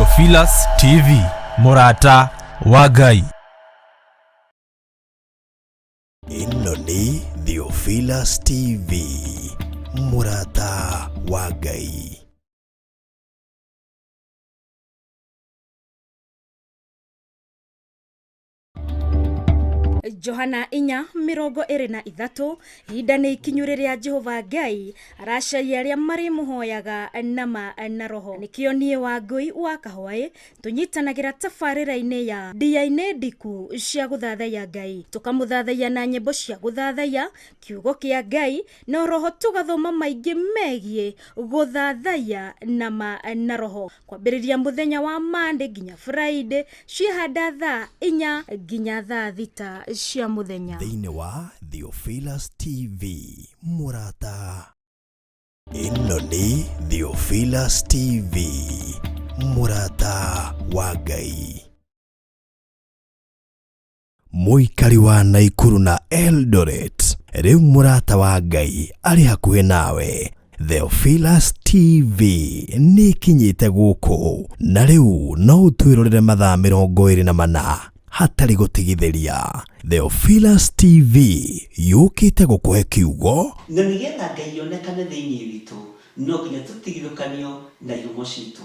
Theophilus TV, MURATA WANGUI. Ino ni Theophilus TV, MURATA WANGUI. Johana inya mirongo iri na ithatu hinda ni ikinyuriria Jehova Ngai aracaria aria mari muhoyaga nama na roho. Nikio nie Wangui wa KAHWAI tunyitanagira tabarira-ini ya Ndia-Ini Ndiku cia Guthathaiya Ngai, tukamuthathaiya na nyimbo cia guthathaiya kiugo kia Ngai na roho, tugathoma maingi megie guthathaiya nama na roho. Kwambiriria muthenya wa Monday nginya Friday ciahanda thaa 4 nginya thaa 6 cia muthenya. Thiini wa Theophilus TV, MURATA. Ino ni Theophilus TV, MURATA WANGUI. Muikari wa Naikuru na Eldoret, riu MURATA WANGUI ari hakuhi nawe. Theophilus TV ni kinyite guku na riu no utwirorere mathaa 24 hatari gutigithiria. Theophilus TV yukite gukuhe kiugo na nigetha Ngai yonekane thiini witu no nginya tutigithukanio na ihumo citu.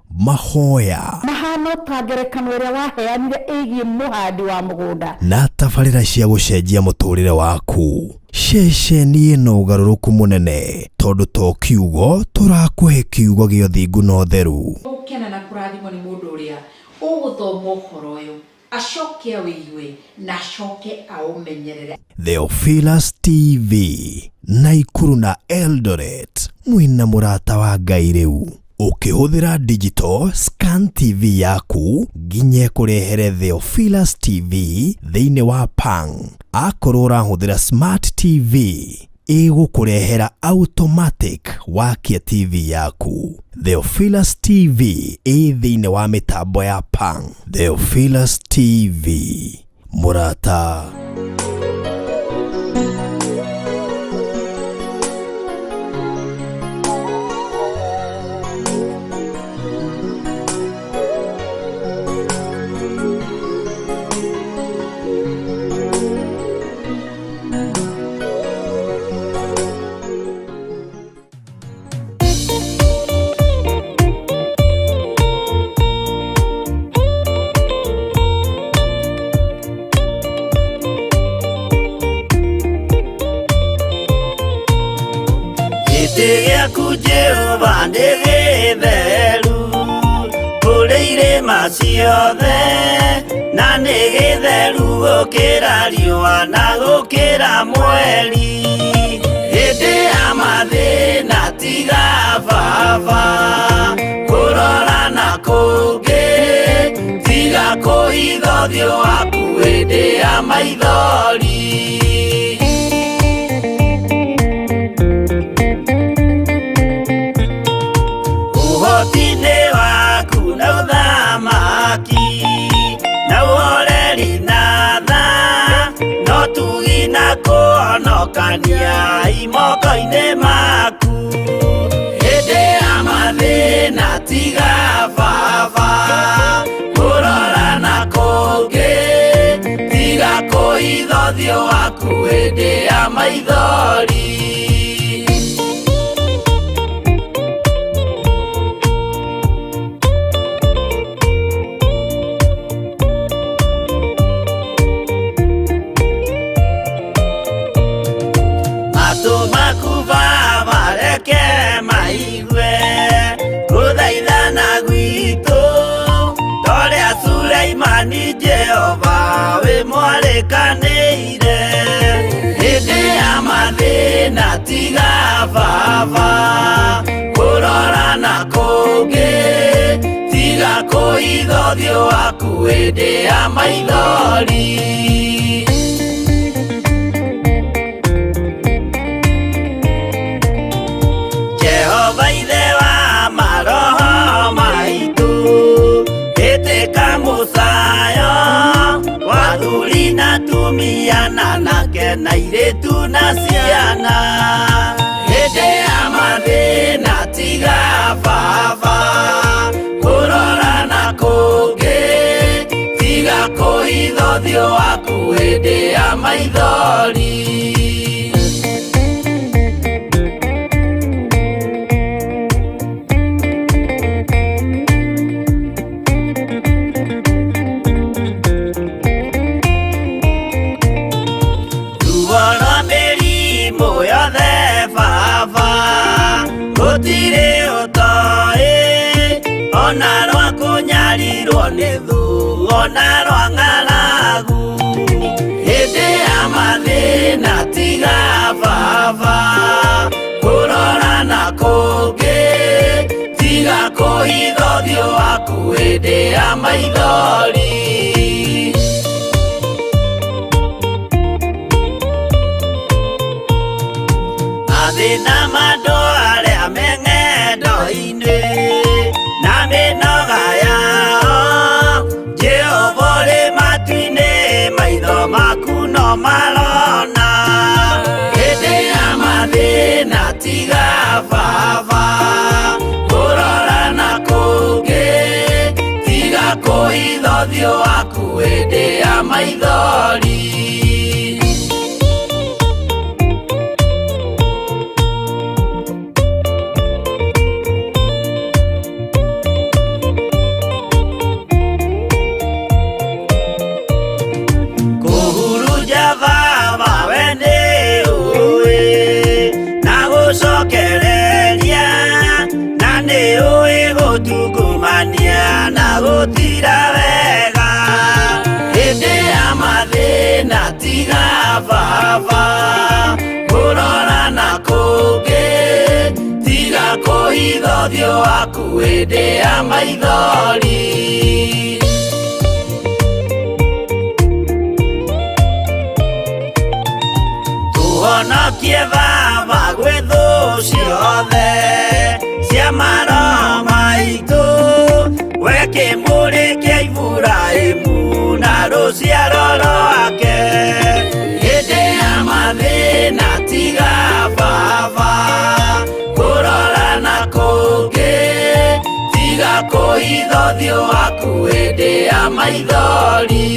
Mahoya mahano tagerekano iria waheanire igie muhandi wa mugunda na tabarira cia gucenjia muturire waku. Ceceni ino ugaruruku munene tondu to kiugo turakuhe kiugo gio thingu no theru. Ukena na kurathimwo ni mundu uria uguthoma uhoro uyu acoke awigue na acoke aumenyerere. Theophilus TV, Naikuru na Eldoret, mwina MURATA WANGUI riu. Ukihũthĩra digital scan TV yaku nginye kurehere Theophilus TV thiini wa Pang. Akorwo urahũthĩra smart TV igukurehera automatic wakia TV yaku. Theophilus TV thiini wa mitambo ya Pang. Theophilus TV, MURATA. Yaku Jehova nĩgĩtheru kũrĩ irĩma ciothe, na nĩgĩtheru gũkĩra riũa na gũkĩra mweri. Hĩndĩ ya mathĩna tiga baba kũrora na kũngĩ, tiga kũhitha ũthiũ waku hĩndĩ ya maithori. Uhotine waku na uthamaki na uoreri na tha, no tugina kuonokania imoko-ini maku. Hĩndĩ ya mathĩna tiga baba kũrora na kũngĩ, tiga kũhitha ũthiũ waku hĩndĩ ya maithori. Ni Jehova we mwarikanĩire, hĩndĩ ya mathĩna tiga baba kũrora na kũngĩ, tiga kũhitha ũthiũ waku hĩndĩ ya maithori. Jehova ithe wa maroho maitu, ĩtĩka mũcayo wathuri na tumia na nake na airĩtu na ciana. Hĩndĩ ya mathĩna tiga baba kũrora na ũthiũ waku hĩndĩ ya maithori. Ruo rwa mĩrimũ yothe baba gũtirĩ ũtoĩ, ona rwa kũnyarirwo nĩ thu, ona rwa ng'aragu. Hĩndĩ ya mathĩna tiga baba kũrora na kũngĩ, tiga kũhitha ũthiũ waku hĩndĩ ya maithori. Mathĩna mandũ arĩa me ng'endo-inĩ na mĩnoga yao, Jehova ũrĩ matu-inĩ, maitho maku no marona. Hĩndĩ ya mathĩna tiga baba kũrora na kũngĩ, tiga kũhitha ũthiũ waku hĩndĩ ya maithori. Na gũtira wega hĩndĩ ya mathĩna tiga baba kũrora na kũngĩ, tiga kũhitha ũthiũ waku hĩndĩ ya maithori. Tũhonokie baba gwĩ thũ ciothe cia maroho maitũ, we kĩmũrĩ kĩa Iburahĩmu na rũciaro rwake. Hĩndĩ ya mathĩna tiga baba kũrora na kũngĩ, tiga kũhitha ũthiũ waku hĩndĩ ya maithori.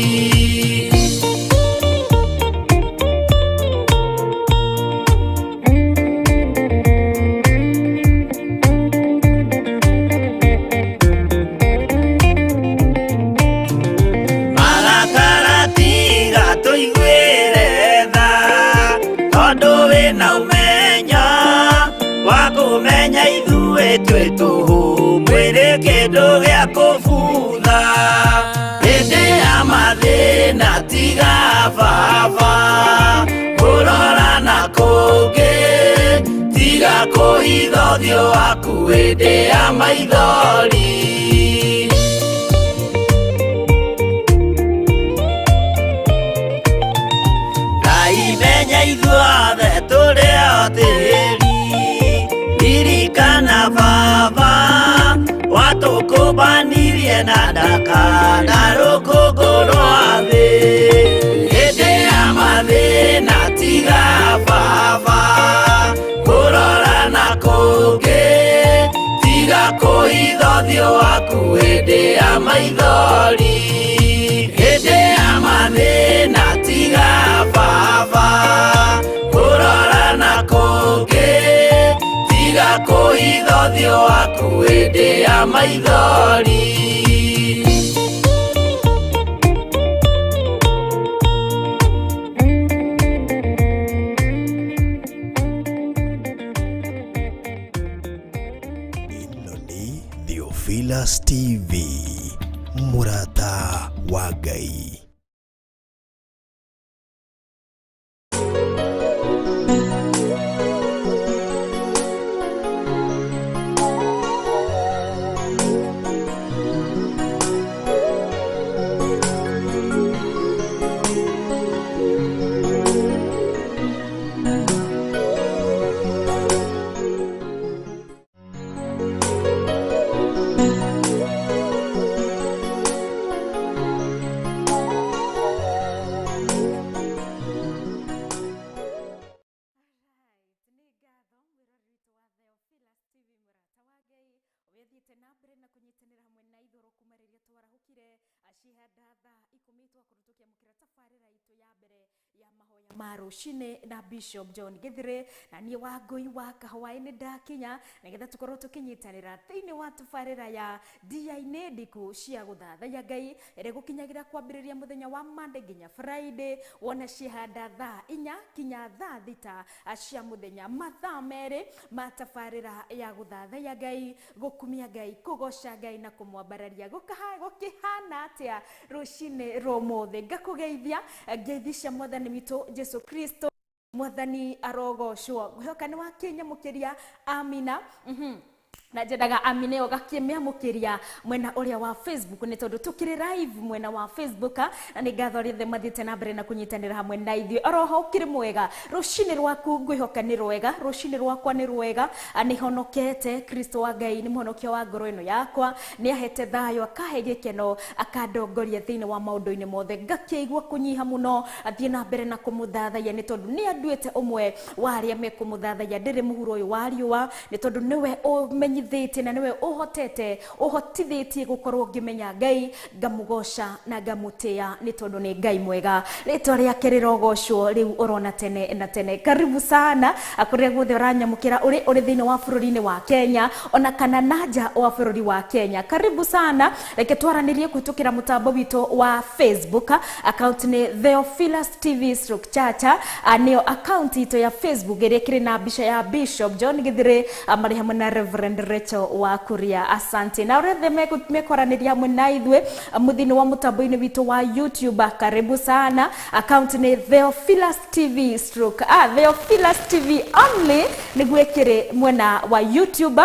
Kũmenya ithuĩ twĩ tũhũ mwĩrĩ kĩndũ gĩa kũbutha. Hĩndĩ ya mathĩna tiga baba kũrora na kũngĩ, tiga kũhitha ũthiũ waku hĩndĩ ya maithori. Ngai menya ithuothe tũrĩ o tĩri, ririkana baba watũkũmbanirie na ndaka na rũkũngũ rwa thĩ. Hĩndĩ ya mathĩna tiga baba kũrora na kũngĩ, tiga kũhitha ũthiũ waku hĩndĩ ya maithori. Hĩndĩ ya mathĩna tiga baba kũrora na kũngĩ, tiga kũhitha ũthiũ waku hĩndĩ ya maithori. Ĩno nĩ Theophilus TV, MURATA wa Ngai. mathiĩte na mbere na kũnyitanĩra hamwe na ithũro kuma rĩrĩa twarahũkire acihanda thaa 10 twakorwo tũkĩamũkĩra tabarĩra itũ ya mbere ya mahoya ma rũcinĩ na Bishop John Githire na niĩ Wangui wa KAHWAI nĩ ndakinya nĩgetha tũkorwo tũkĩnyitanĩra thĩinĩ wa tabarĩra ya Ndia-Ini Ndiku cia Guthathaiya Ngai ĩrĩa gũkinyagĩra kwambĩrĩria mũthenya wa Monday nginya Friday wona cihanda thaa 4 kinya thaa 6 cia mũthenya mathaa merĩ ma tabarĩra ya Guthathaiya Ngai gũkumia Ngai kũgoca Ngai na kũmwambararia gũkĩhana atĩa rũcinĩ rũmũthĩ ngakũgeithia ngeithi cia Mwathani witũ Jesu Kristo Mwathani arogocwo ngũhoka nĩ wakĩnyamũkĩria amina na njendaga amine ũgakĩmĩamũkĩria mwena ũrĩa wa Facebook nĩ tondũ tũkĩrĩ live mwena wa Facebook na nĩ ngatho rĩothe mathiĩte na mbere na kũnyitanĩra hamwe na ithuĩ oroho ũkĩrĩ mwega rũcinĩ rwaku ngwĩhoka nĩ rwega rũcinĩ rwakwa nĩ rwega nĩ honokete Kristo wa Ngai nĩ mũhonokia wa ngoro ĩno yakwa nĩ ahete thayũ akahe gĩkeno akandongoria thĩinĩ wa maũndũ-inĩ mothe ngakĩigua kũnyiha mũno athiĩ na mbere na kũmũthathaiya nĩ tondũ nĩ anduĩte ũmwe wa arĩa mekũmũthathaiya ndĩrĩ mũhuro ũyũ wa riũa nĩ tondũ nĩwe ũmenyi na niwe ũhotithĩtie gũkorwo ngĩmenya Ngai ngamũgoca na ngamũtĩa nĩ tondũ nĩ Ngai mwega rĩtwa rĩake rĩrogocwo rĩu ũrona tene na tene karibu sana akũrĩa guothe ũranyamũkĩra ũrĩ thĩinĩ wa bũrũri-inĩ wa Kenya ona kana na nja wa bũrũri wa Kenya karibu sana reke twaranĩrie kũhĩtũkĩra mũtambo witũ wa Facebook account nĩ Theophilus TV/Church nĩyo account itũ ya Facebook ĩrĩa ĩkĩrĩ na mbica ya Bishop John Githire marĩ hamwe na Reverend wa Kuria asante na ũrĩa mekoranĩria hamwe na ithuĩ mũthini wa mũtambo-inĩ witũ wa YouTube karibu sana account nĩ Theophilus TV only nĩguo ĩkĩrĩ mwena wa YouTube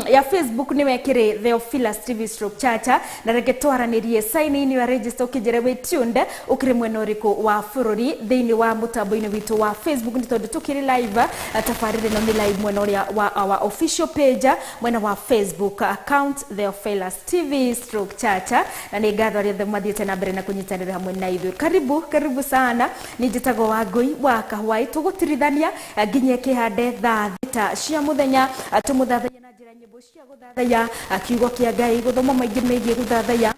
ya Facebook nĩ wekĩrĩ Theophilus TV/Church na reke twaranĩrie sign in your register ũkĩnjĩra wĩ tuned ũkĩrĩ mwena ũrĩkũ wa bũrũri thĩinĩ wa mũtambo-inĩ witũ wa Facebook nĩ tondũ tũkĩrĩ live tabarĩra ĩno nĩ live mwena ũrĩa wa our official page mwena wa Facebook account Theophilus TV/Church na nĩ ngatho rĩothe mathiĩte na mbere na kũnyitanĩra hamwe na ithuĩ karibu sana nĩ njĩtagwo Wangui wa KAHWAI tũgũtirithania nginya kĩhande thaa 6 cia mũthenya tũmũthathaiya na njĩra nyĩmbo cia gũthathaiya kiugo kĩa Ngai gũthoma maingĩ megiĩ gũthathaiya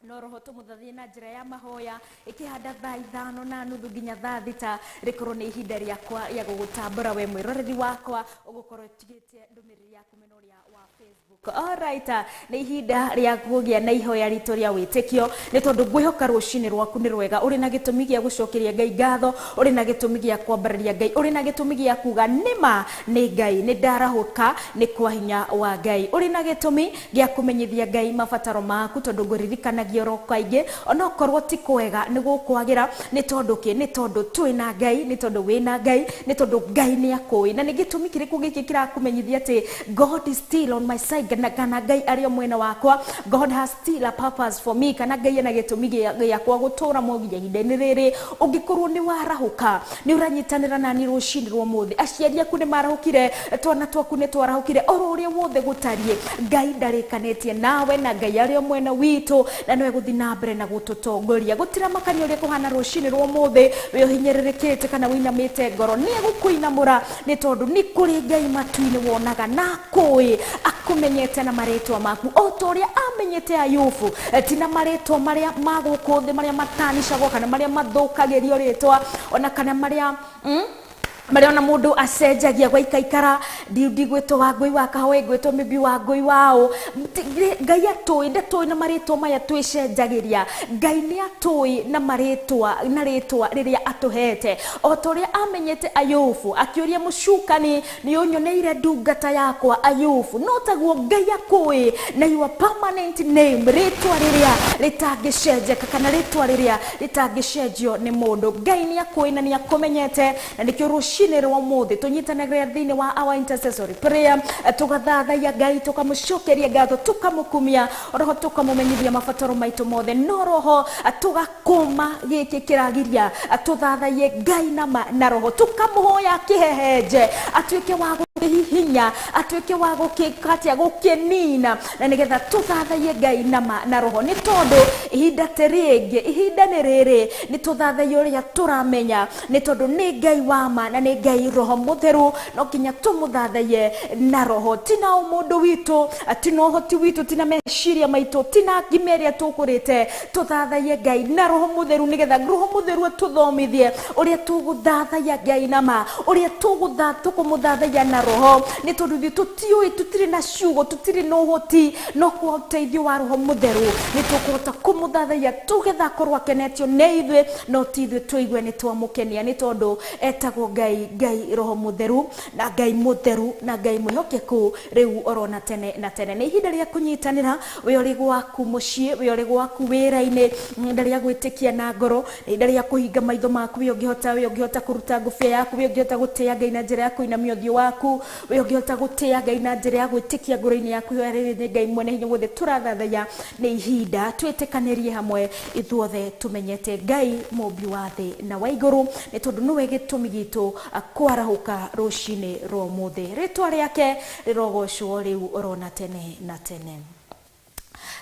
no roho tũmũthathaiye na njĩra ya mahoya ĩkĩhanda thaa 5:30 nginya thaa 6 rĩkorwo nĩ ihinda rĩakwa rĩa gũgũtambũra we mwĩroreri wakwa ũgũkorwo tigĩtie ndũmĩrĩri yaku mena ũrĩa wa Facebook alright nĩ ihinda rĩa kũgĩa na ihoya ritũ rĩa wĩtĩkio nĩ tondũ ngwĩhoka rũcinĩ rwaku nĩ rwega ũrĩ na gĩtũmi gĩa gũcokeria Ngai ngatho ũrĩ na gĩtũmi gĩa kwambararia Ngai ũrĩ na gĩtũmi gĩa kuga nĩma nĩ Ngai nĩ ndarahũka nĩ kwa hinya wa Ngai ũrĩ na gĩtũmi gĩa kũmenyithia Ngai mabataro maku tondũ ngũririkanagia oro kaingĩ ona okorwo ti kwega nĩ gũkwagĩra nĩ tondũ twĩ na Ngai nĩ tondũ wĩ na Ngai nĩ tondũ Ngai nĩ akũĩ na nĩ gĩtũmi kĩrĩkũ gĩkĩ kĩrakũmenyithia atĩ God is still on my side kana Ngai arĩ mwena wakwa God has still a purpose for me kana Ngai ena gĩtũmi gĩakwa gũtũra mũginya ihinda-inĩ rĩrĩ ũngĩkorwo nĩ warahũka nĩ ũranyitanĩra nani rũcinĩ rũmũthĩ aciari aku nĩ marahũkire twana twaku nĩ twarahũkire oro ũrĩa wothe gũtariĩ Ngai ndarĩkanĩtie nawe na Ngai arĩ mwena witũ na nĩwe gũthiĩ na mbere na gũtũtongoria gũtira makanya ũrĩa kũhana rũcinĩ rũmũthĩ wĩ ũhinyĩrĩrĩkĩte kana wĩinamĩte ngoro nĩ egũkũinamũra nĩ tondũ nĩ kũrĩ Ngai matu-inĩ wonaga na akũĩ akũmenyete na marĩtwa maku o ta ũrĩa amenyete Ayubu ti na marĩtwa marĩa magũkũ thĩ marĩa matanicagwo kana marĩa mathũkagĩrio rĩtwa ona kana marĩa ona mũndũ acenjagia gwaikaikara ndigwĩtwo Wangui wa KAHWAI ngwĩtwo maybe Wangui wao Ngai atũĩ ndatũĩ na marĩtwa maya twĩcenjagĩria Ngai nĩ atũĩ na rĩtwa rĩrĩa atũhete o ta ũrĩa amenyete Ayubu akĩũria mũcukani nĩ ũnyoneire ndungata yakwa Ayubu no taguo Ngai akũĩ na your permanent name rĩtwa rĩrĩa rĩtangĩcenjeka kana rĩtwa rĩrĩa rĩtangĩcenjio nĩ mũndũ Ngai nĩ akũĩ na nĩ akũmenyete na nĩkĩo rũcinĩ rũmũthĩ tũnyitanagĩra thĩinĩ wa our intercessory prayer tũgathathaiya Ngai tũkamũcokeria ngatho tũkamũkumia roho tũkamũmenyithia mabataro maitũ mothe no roho tũgakũma gĩkĩ kĩragiria tũthathaiye Ngai na roho tũkamũhoya kĩhehenje atuĩke wa hinya atuike wa gukikatia gukinina na nigetha tuthathaie Ngai na roho ni tondu ihinda terege ihinda nerere ni tuthathaie uria turamenya ni tondu ni Ngai wa ma na ni Ngai roho mutheru no kinya tumuthathaie na roho tina umundu witu tina hoti witu tina meshiria maitu tina gimeria tukurite tuthathaie Ngai na roho mutheru nigetha roho mutheru tuthomithie uria tuguthathaia Ngai na ma uria tukumuthathaia na roho ni tondu tutiui tutiri na shugo tutiri no hoti no kwa uteithio wa roho mutheru ni tukuhota kumuthathaia tugetha korwa kenetio ne ithwe no tithwe tuigwe ni twamukenia ni tondu etagwo Ngai roho mutheru na Ngai mutheru na Ngai mwihokeku riu orona tene na tene ni ihinda ria kunyitanira we uri gwaku mucii we uri gwaku wira-ini ihinda ria gwitikia na ngoro ihinda ria kuhinga maitho maku we ungihota kuruta ngufia yaku we ungihota gutia Ngai na njira ya kuinamia uthio waku we ungihota gutia Ngai na njira ya gwitikia ngoro-ini yaku ni Ngai mwene hinya wothe turathathaya ni ihinda twitikanirie hamwe ithuothe tumenyete Ngai mumbi wa thi na wa iguru ni tondu niwe gitumi gitu kwarahuka ruci-ini rwa muthi ritwa riake rirogocwo riu orona tene na tene.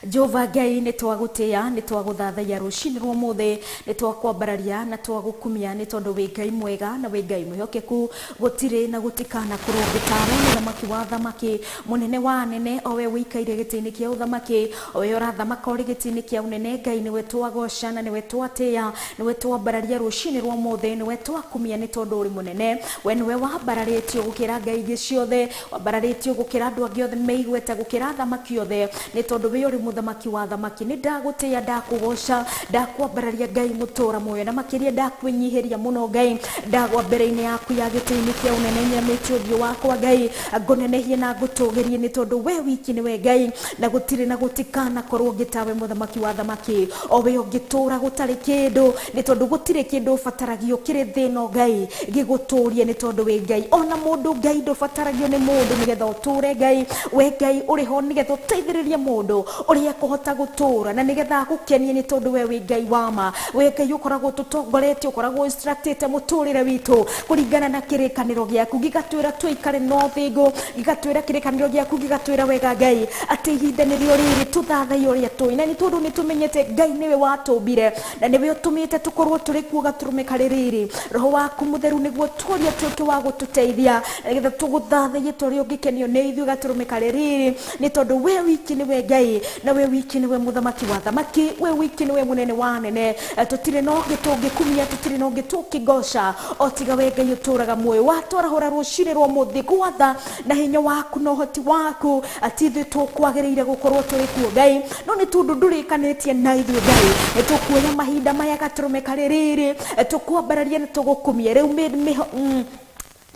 Jehova Ngai ni twagutia ni twaguthathaia ruci-ini rwa muthi ni twakwambararia na twagukumia ni tondu wi Ngai mwega na wi Ngai mwihokeku gutire na gutikana kurungitara ni thamaki wa thamaki munene wa nene owe wikaire gitini kia uthamaki owe urathamaka uri gitini kia unene Ngai niwe twagoca na niwe twatia niwe twambararia ruci-ini rwa muthi niwe twakumia ni tondu uri munene we niwe wambararitio gukira Ngai ingi ciothe wambararitio gukira andu angi othe meigweta gukira thamaki othe ni tondu we uri muthamaki wa thamaki ni ndagutia ndakugoca ndakwambararia Ngai mutura moyo na makiria ndakwinyihiria muno Ngai ndagwa mbere-ini yaku ya gitini kia unene nyamitio uthio wakwa Ngai ngunenehie na ngutugirie ni tondu we wiki niwe Ngai na gutire na gutikana korwo ngitawe muthamaki wa thamaki owe ungitura gutari kindu ni tondu gutire kindu fataragio kiri thino Ngai giguturie ni tondu we Ngai ona mundu Ngai ndufataragio ni mundu nigetha uture Ngai we Ngai uri ho nigetha uteithiririe mundu uria kuhota gutura na nigetha gukenie ni tondu we Ngai wama we Ngai ukoragwo tutongorete ukoragwo instructed muturire witu kuringana na kirikaniro giaku gigatwira tuikare no thingo gigatwira kirikaniro giaku gigatwira wega Ngai ati ihinda ni rio riri tuthathaia uria tuina ni tondu ni tumenyete Ngai niwe watumbire na niwe utumite tukorwo turi kuo gaturumika riri roho waku mutheru niguo turia tuke wa gututeithia nigetha tuguthathaie turi ungikenio ni ithu gaturumika riri ni tondu we wiki niwe Ngai na we wiki niwe muthamaki wa thamaki we wiki niwe munene wa nene tutire no gitungikumia tutire no gitukigoca otiga we Ngai uturaga muoyo watwarahura ruci-ini rwa muthi gwatha na hinya waku no hoti waku atithu tukwagiriire gukorwo turi kuo Ngai no ni tundu ndurikanitie na ithu Ngai tukuoya mahinda maya gaturumika riri tukwambararia na tugukumia riu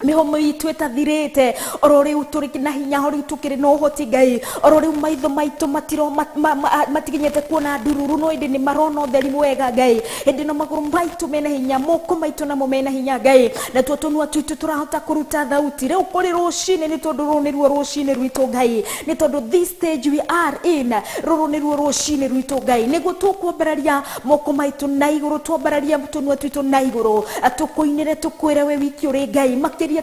mihomo itu etathirite orori uturiki na hinya hori tukire no hoti Ngai orori maitho maitu matiro matiginyete kuona ndururu no indi ni marona utheri mwega Ngai indi no maguru maitu mena hinya moko maitu na mena hinya Ngai na tutunua twitu turahota kuruta thauti riu kuri ruci-ini ni tondu ruru ni ruo ruci-ini rwitu Ngai ni tondu this stage we are in ruru ni ruo ruci-ini rwitu Ngai niguo tukwambararia moko maitu na iguru twambararia tutunua twitu na iguru atukuinire tukwire we wiki uri Ngai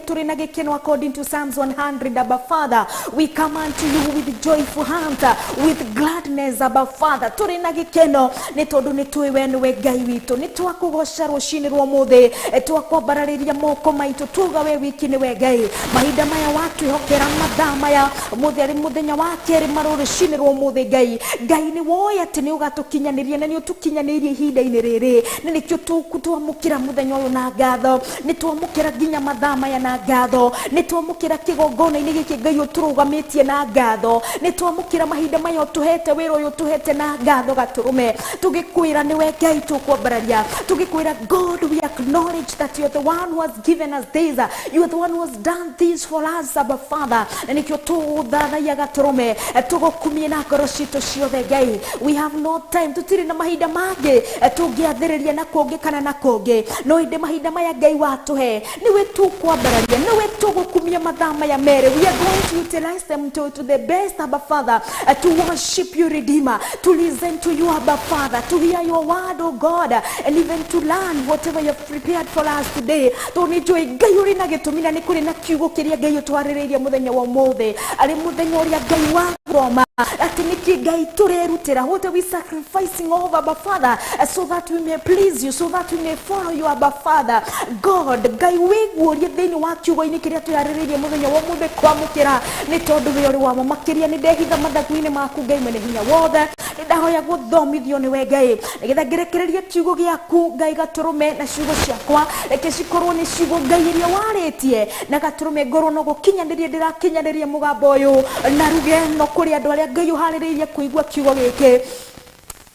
turi na gikeno according to Psalms 100. Abba Father, we come unto you with joyful heart, with gladness. Abba Father, turi na gikeno ni tondu ni tuwe we Ngai witu ni twakugoca ruci-ini rwa muthi twakwambarariria moko maitu tuga we wiki ni we Ngai mahinda maya watu ihokera mathaa maya muthi ari muthenya wa keri maruci-ini rwa muthi Ngai ni woya ati ni ugatukinyaniria na ni utukinyanirie ihinda-ini riri ni nikio twamukira muthenya uyu na ngatho ni twamukira nginya mathaa maya na ngatho ni twamukira kigongona-ini giki Ngai uturugamitie na ngatho ni twamukira mahinda maya utuhete wira uyu utuhete na ngatho gaturume tugikwira ni we Ngai tukwambararia tugikwira God, we acknowledge that you are the one who has given us this, you are the one who has done this for us, Abba Father na nikio tuthathaia gaturume tugukumie na ngoro citu ciothe Ngai we have no time tutiri na mahinda mangi tungiathiriria na kungi kana na kungi no inde mahinda maya Ngai watuhe niwe tukwambararia kwambararia nawe tugukumia mathama ya mere. We are going to utilize them to the best, Abba Father, to worship you, Redeemer, to listen to you, Abba Father, to hear your word, oh God, and even to learn whatever you have prepared for us today. Toni joy gayuri na getumina ni kuri na kiugo kiria gayo twarireria muthenya wa mothe ari muthenya uria gai wa Roma ati niki gai turerutira. What are we sacrificing over, Abba Father, so that we may please you, so that we may follow you, Abba Father God. Gai wiguorie thini wa kiugo-ini kiria twarireria muthenya wa mothe kwamukira ni tondu we uri wa makiria ni ndehitha mathaku-ini maku gai mene hinya wothe ndahoya guthomithio ni we gai nigetha ngerekereria kiugo giaku gai gaturume na ciugo ciakwa reke cikorwo ni ciugo gai iria waritie na gaturume ngorwo no gukinyaniria ndirakinyaniria mugambo uyu na rugendo kuri andu aria gai uhaririirie kuigua kiugo giki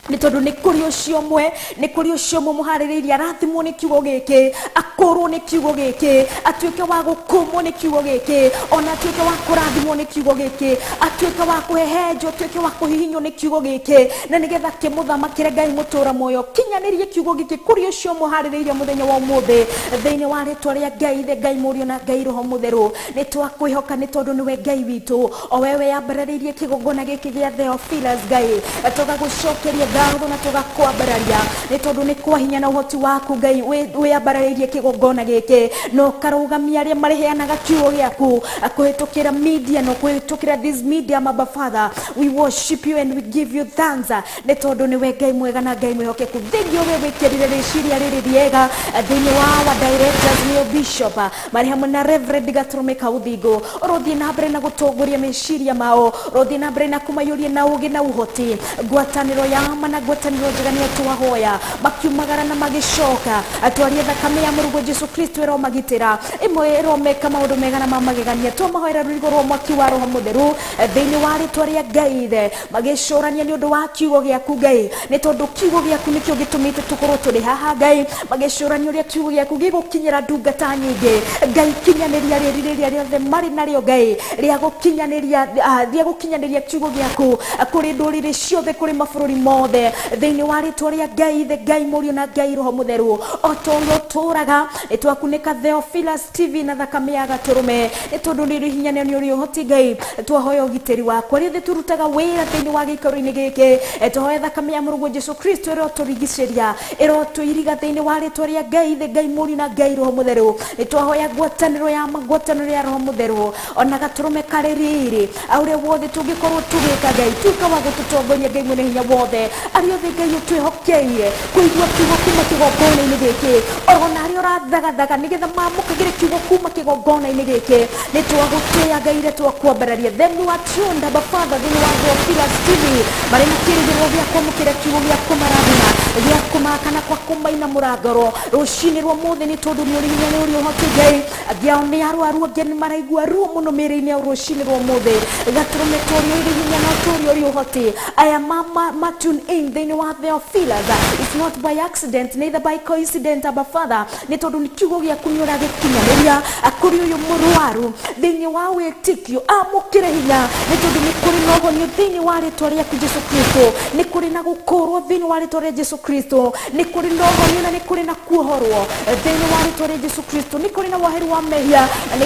ni tondu ni kuri ucio mwe ni kuri ucio mwe muhaririirie arathimwo ni kiugo giki akorwo ni kiugo giki atuike wa gukumwo ni kiugo giki ona atuike wa kurathimwo ni kiugo giki atuike wa kuhehenjwo atuike wa kuhihinywo ni kiugo giki na nigetha kimuthamakire Ngai mutura moyo kinyanirie kiugo giki kuri ucio muhaririirie muthenya wa umuthi thiini wa ritwa ria Ngai the Ngai Murio na Ngai Roho Mutheru ni twakwihoka ni tondu niwe Ngai witu o wewe yambarareirie kigongona giki gia Theophilus Ngai tugagucokeria ngatho na tugakwambararia ni tondu ni kwa hinya na uhoti waku Ngai we yambarareirie kigongona giki no karugamia aria mariheanaga kiugo giaku akuhitukira media no kuhitukira this media, Abba Father. We worship you and we give you thanks ni tondu niwe Ngai mwega na Ngai mwihokeku thigio we wikirire riciria riri riega thiini wa directors ni bishop mari hamwe na Reverend Gaturume Kauthingo rothie na mbere na gutongoria meciria mao rothie na mbere na kumayuria na ugi na uhoti ngwataniro ya mana ngwataniro njega ni twahoya makiumagara na magicoka atwarie thakame ya murugo Jesu Kristo ero magitira imwe ero meka maundu mega na mamagegania twamahoera rurigo rwo mwaki wa Roho Mutheru thiini wa ritwa ria Ngai the magicurania ni undu wa kiugo giaku Ngai ni tondu kiugo giaku nikio gitumite tukorwo turi haha Ngai magicurania uria kiugo giaku gigukinyira ndungata nyingi Ngai kinyaniria ririria riothe mari nario Ngai ria gukinyaniria kiugo giaku kuri nduriri ciothe kuri mabururi mothe thiini wa ritwa ria Ngai the Ngai Murio na Ngai Roho Mutheru otoyo turaga etwakunika Theophilus TV na thakame ya Gaturume etondu riri hinya ni uri uhoti Ngai twahoya ugiteri wakwa rithe turutaga wira thiini wa gikaro-ini giki twahoya thakame ya murugo Jesu Kristo ero turigiceria ero tuiriga thiini wa ritwa ria Ngai the Ngai Murio na Ngai Roho Mutheru twahoya ngwataniro ya Roho Mutheru ona Gaturume kaririri aure wothe tungikorwo tugika Ngai tuka wa gututongoria Ngai mwene hinya wothe ari othe Ngai utwihokeire kuigua kiugo kuma kigongona-ini giki ona ari urathagathega nigetha mamukagire kiugo kuma kigongona-ini giki ni twagutia Ngai ire twakwambararia them who are tuned, Abba Father, thiini wa Theophilus TV mari makirigirwo gia kwamukira kiugo gia kumarathima gia kumakana kwa kumaina murangaro rucini rwa mothe ni tondu ni uri hinya ni uri uhoti Ngai agiao ni arwaru angi ni maraigua ruo muno miri-ini au rucini rwa mothe Gaturume torio iri hinya na torio uri uhoti aya mama tune in thiini wa Theophilus. It's not by accident neither by coincidence, Abba Father, ni tondu ni kiugo giaku ni uragikinyaniria kuri uyu murwaru thiini wa witikio amukire hinya ni tondu ni kuri na ugonio thiini wa ritwa riaku Jesu Kristo ni kuri na gukorwo thiini wa ritwa ria Jesu Kristo ni kuri na ugonio na ni kuri na kuohorwo thiini wa ritwa ria Jesu Kristo ni kuri na waheru wa mehia ni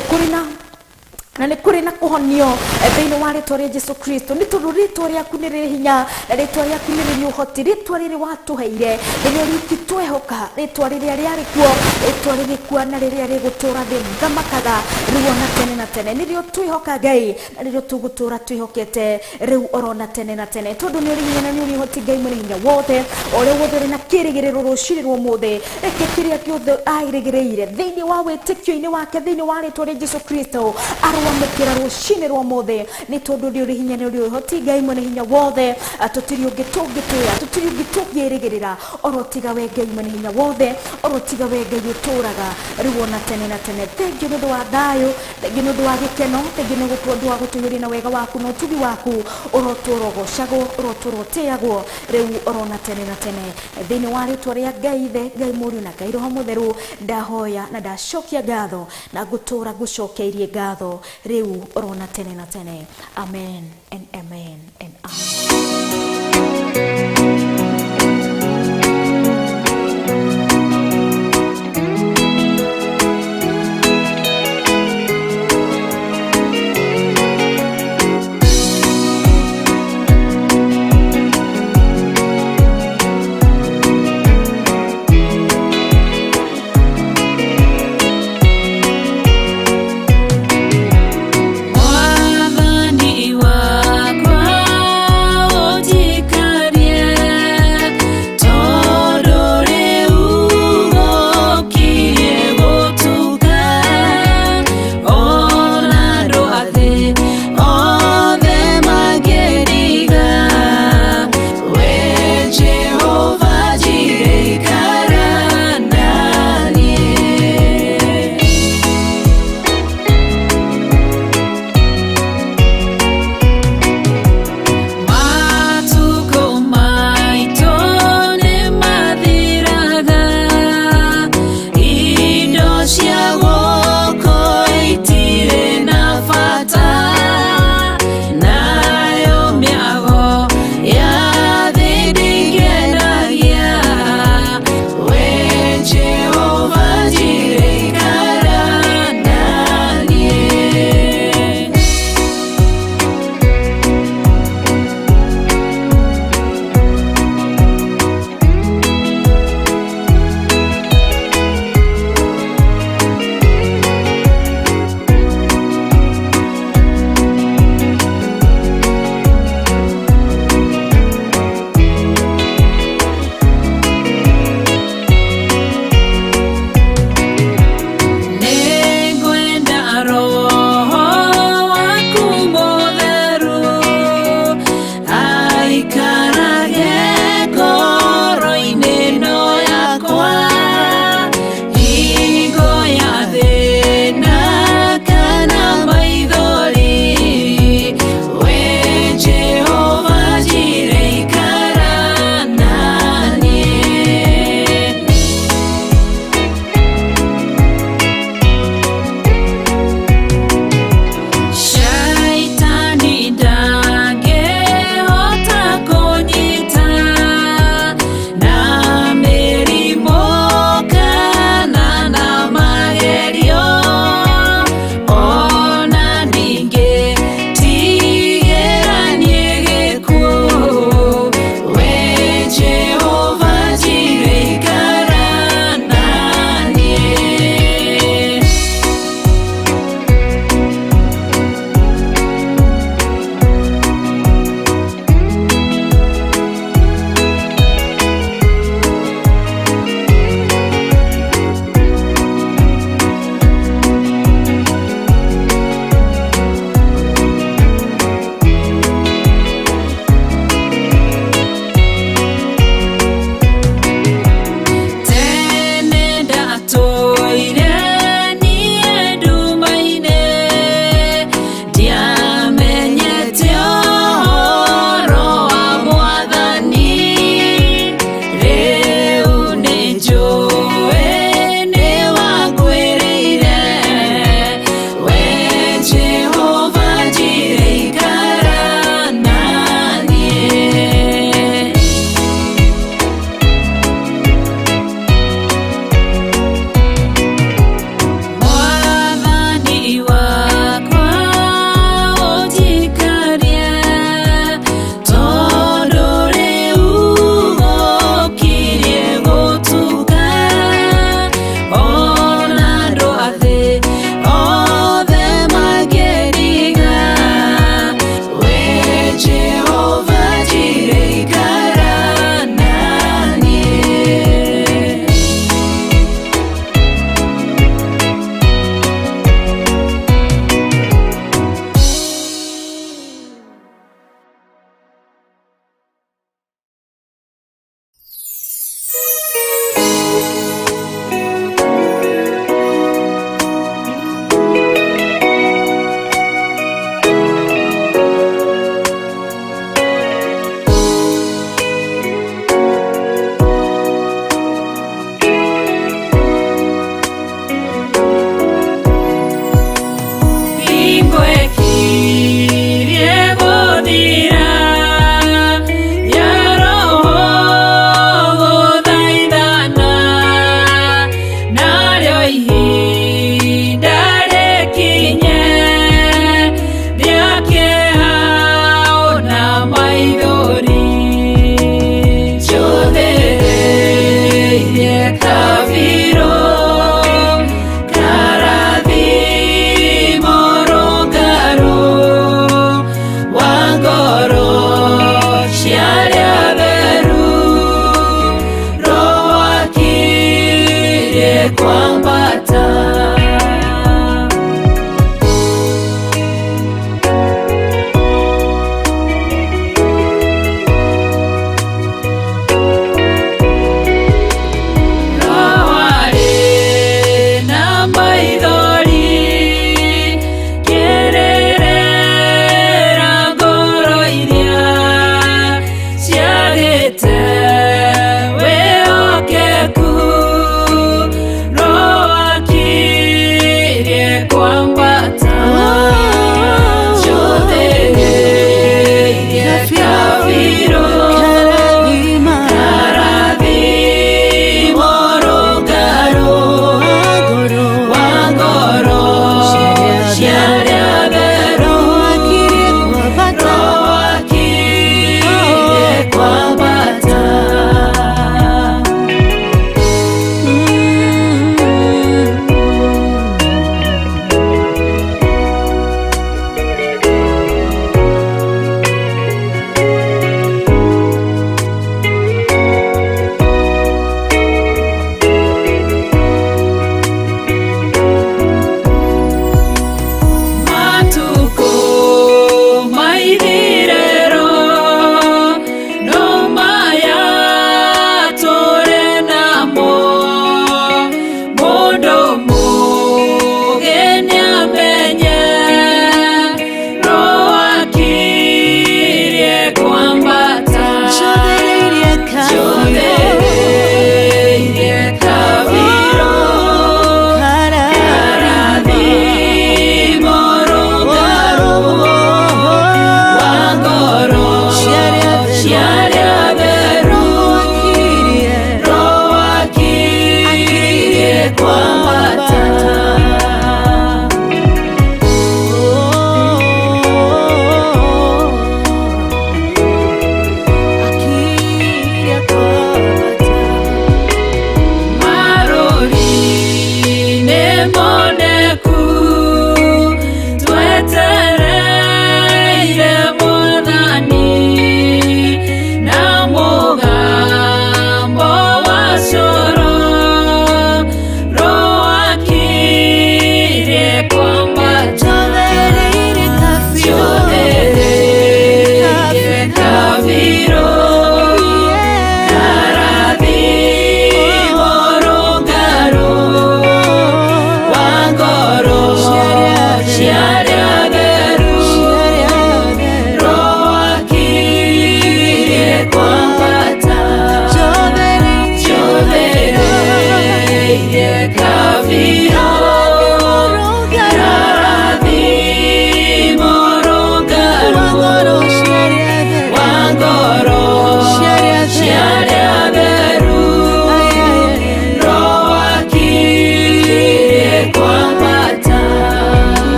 kuri na kuhonio thiini wa ritwa ria Jesu Kristo ni tondu ritwa riaku ni riri hinya na ritwa riaku ni riri uhoti ritwa riri watuheire riria rititwehoka ritwa riria riari kuo ritwa riri kuo na riria rigutura thi thamakaga riu na tene na tene nirio twihoka Ngai na nirio tugutura twihokete riu orona tene na tene tondu ni uri hinya na ni uri uhoti Ngai mwene hinya wothe oria wothe uri na kirigiriro rucini rwa mothe reke kiria kiothe airigireire thiini wa witikio-ini wake thiini wa ritwa ria Jesu Kristo arwamukira rucini rwa mothe ni tondu ni uri hinya ni uri uhoti Ngai mwene hinya wothe tutiri ungi tungitwira tutiri ungi tungirigirira orotiga we Ngai mwene hinya wothe orotiga we Ngai uturaga riu na tene na tene thank you nundu wa thayu thank you nundu wa gikeno thank you nundu wa gutuhiria na wega waku na utugi waku uroturogocagwo uroturotiagwo riu orona tene na tene thiini wa ritwa ria Ngai the Ngai Murio na Ngai Roho Mutheru ndahoya na ndacokia ngatho na gutura gucokeirie ngatho riu orona tene na tene amen and amen and amen.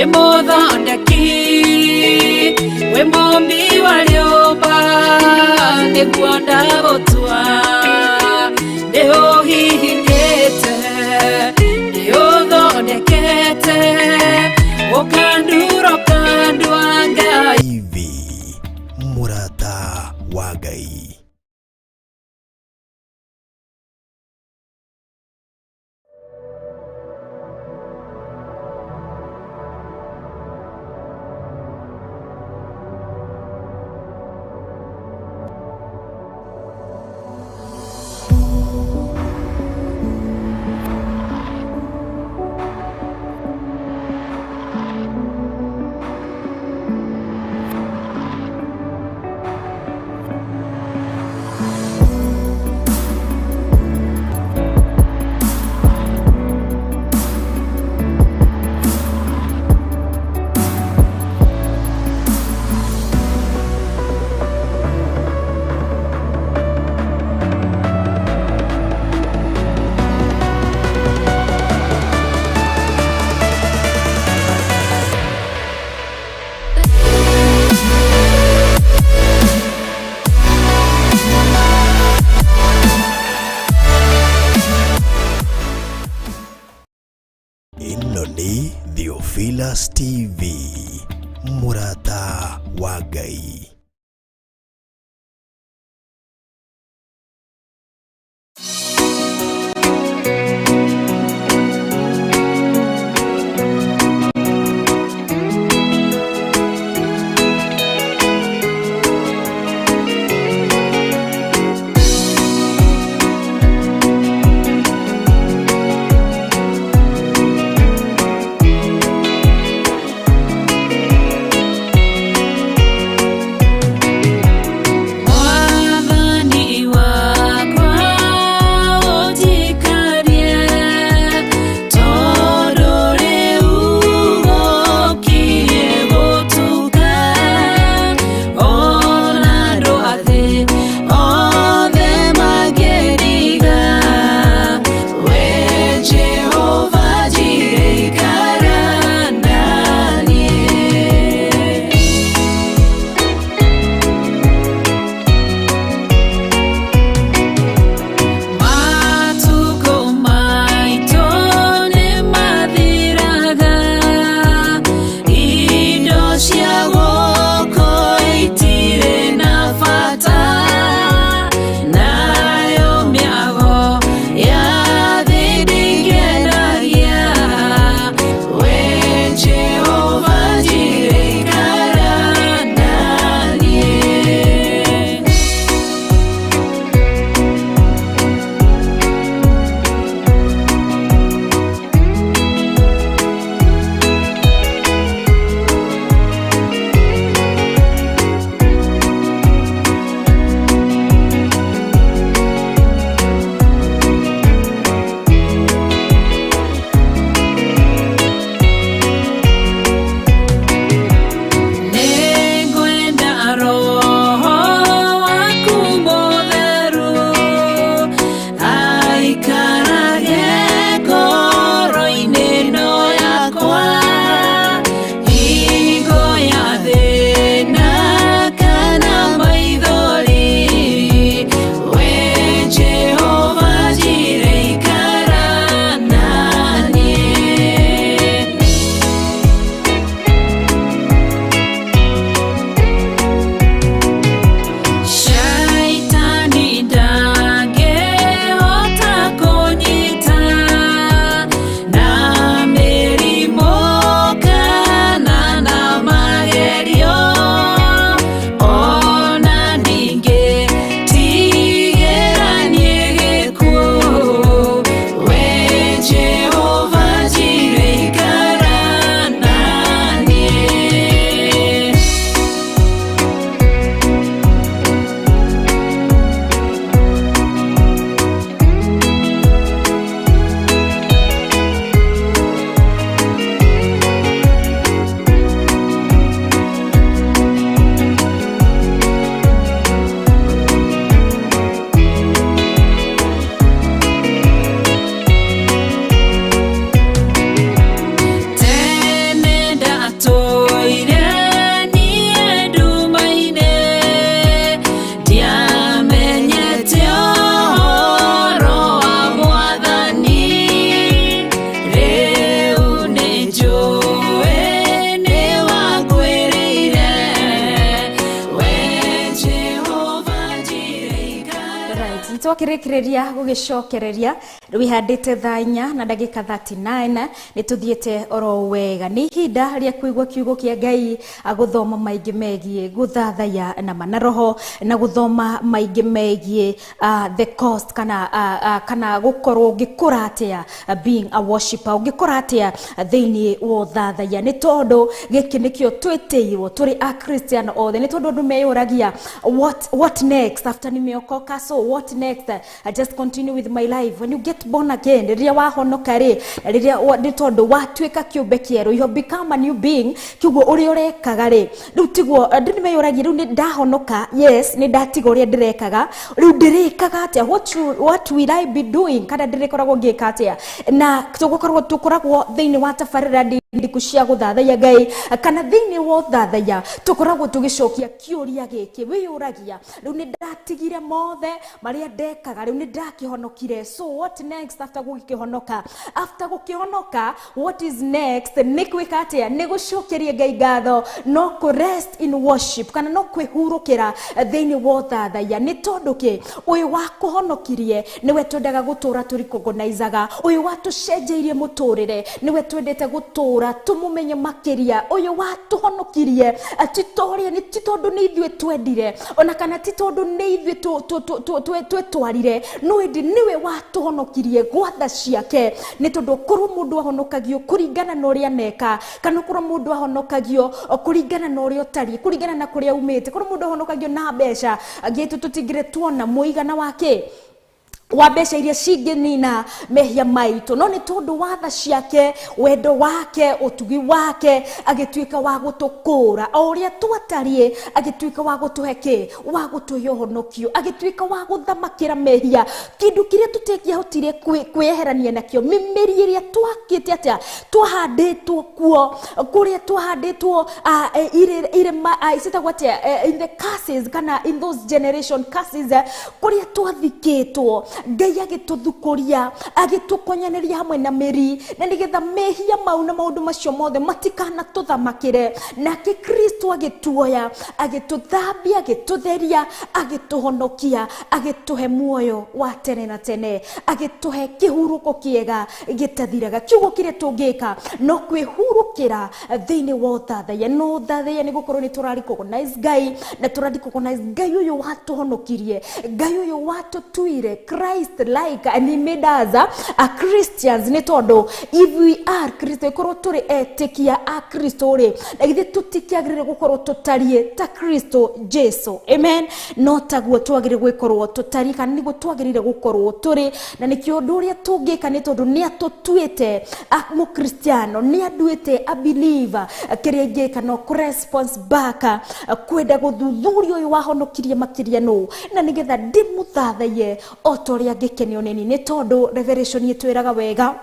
we muthondeki we mumbi wa nyumba niguo ndagutua ndiuhihinyite ndiuthondekete ukanduro kandu wa Ngai TV Murata wa Ngai. Ino ni Theophilus TV Murata wa Ngai. twakirekereria gugicokereria wihandite thanya na ndagika 39 nituthiete oro wega ni hinda ria kuigwa kiugo kia Ngai aguthoma maingi megie guthathaiya na manaroho na guthoma maingi megie the cost kana gukorwo gikuratia being a worshipper gikuratia thiini wo thathaiya ni tondu giki nikio twitiirwo turi a Christian othe ni tondu ndumeyuragia what next after nimeokoka, so what next? I just continue with my life. When you get born again, riria wahonoka ri riria ni tondu watwika kiumbe kieru, you have become a new being. Kiugo uri urekaga ri riu tigwo ndimeyuragia riu ni ndahonoka, yes ni ndatiga uria ndirekaga riu ndirekaga atia, what will I be doing kana ndirekoragwo ngika atia, na tukoragwo thiini wa tabarira ndiku cia guthathaiya Ngai kana thiini wo thathaiya tukoragwo tugicokia kiuria giki wiyuragia riu ni ndatigire mothe maria ndekaga riu ni ndakihonokire, so what next after gukihonoka? After gukihonoka, what is next? ni gwika atia? ni gucokeria Ngai ngatho, no ku rest in worship kana no kwihurukira thiini wo thathaiya ni tondu ki uyu wa kuhonokirie niwe twendaga gutura turikogonizaga, uyu wa tucenjeirie muturire niwe twendete gutura tumumenye makiria, uyu wa tuhonokirie atitoria ni titondu ni ithue twendire ona kana titondu ni ithue twetwarire, no indi niwe wa tuhonokirie gwatha ciake ni tondu kuru mundu ahonokagio kuringana na uria neka kana kuru mundu ahonokagio kuringana na uria utari kuringana na kuria umite, kuru mundu ahonokagio na mbeca agitu tutigire tuona muigana wake wa mbeca iria cinginina mehia maitu, no ni tondu watha ciake wendo wake utugi wake agituika wa gutukura uria twatarie, agituika wa gutuheke wa gutuyohonokio, agituika wa guthamakira mehia kindu kiria tutekiahotire kweherania nakio mimeri iria twakite atia twahanditwo kuo kuria twahanditwo ire isitagwatia in the curses kana in those generation curses kuria twathikitwo Ngai agituthukuria agitukonyaneria hamwe na meri na nigetha mehia mau na maundu macio mothe matikana tuthamakire, nake Kristo agituoya agituthambia agitutheria agituhonokia agituhe muoyo wa tene na tene, agituhe kihuruko kiega gitathiraga. Kiugo kiria tungika no kwihurukira thiini wo thathaiya, no thathaiya ni gukorwo ni turaricognize Ngai na turaricognize Ngai uyu watuhonokirie, Ngai uyu watutuire Christ like, and he made us a Christians ni tondu if we are Christo ikorwo turi etikia a Kristo ri na githe tutikiagirire gukorwo tutarie ta Kristo Jesu, amen, no taguo twagirire gukorwo tutari kana nigo twagirire gukorwo turi, na nikio undu uria tungika ni tondu ni atutuite a mu Kristiano, ni aduite a believer kiria ngika no response back kwenda guthuthuria uyu wahonokirie makiria no na nigetha ndimuthathaiye otoria gikenio nini ni tondu revelation yetwiraga wega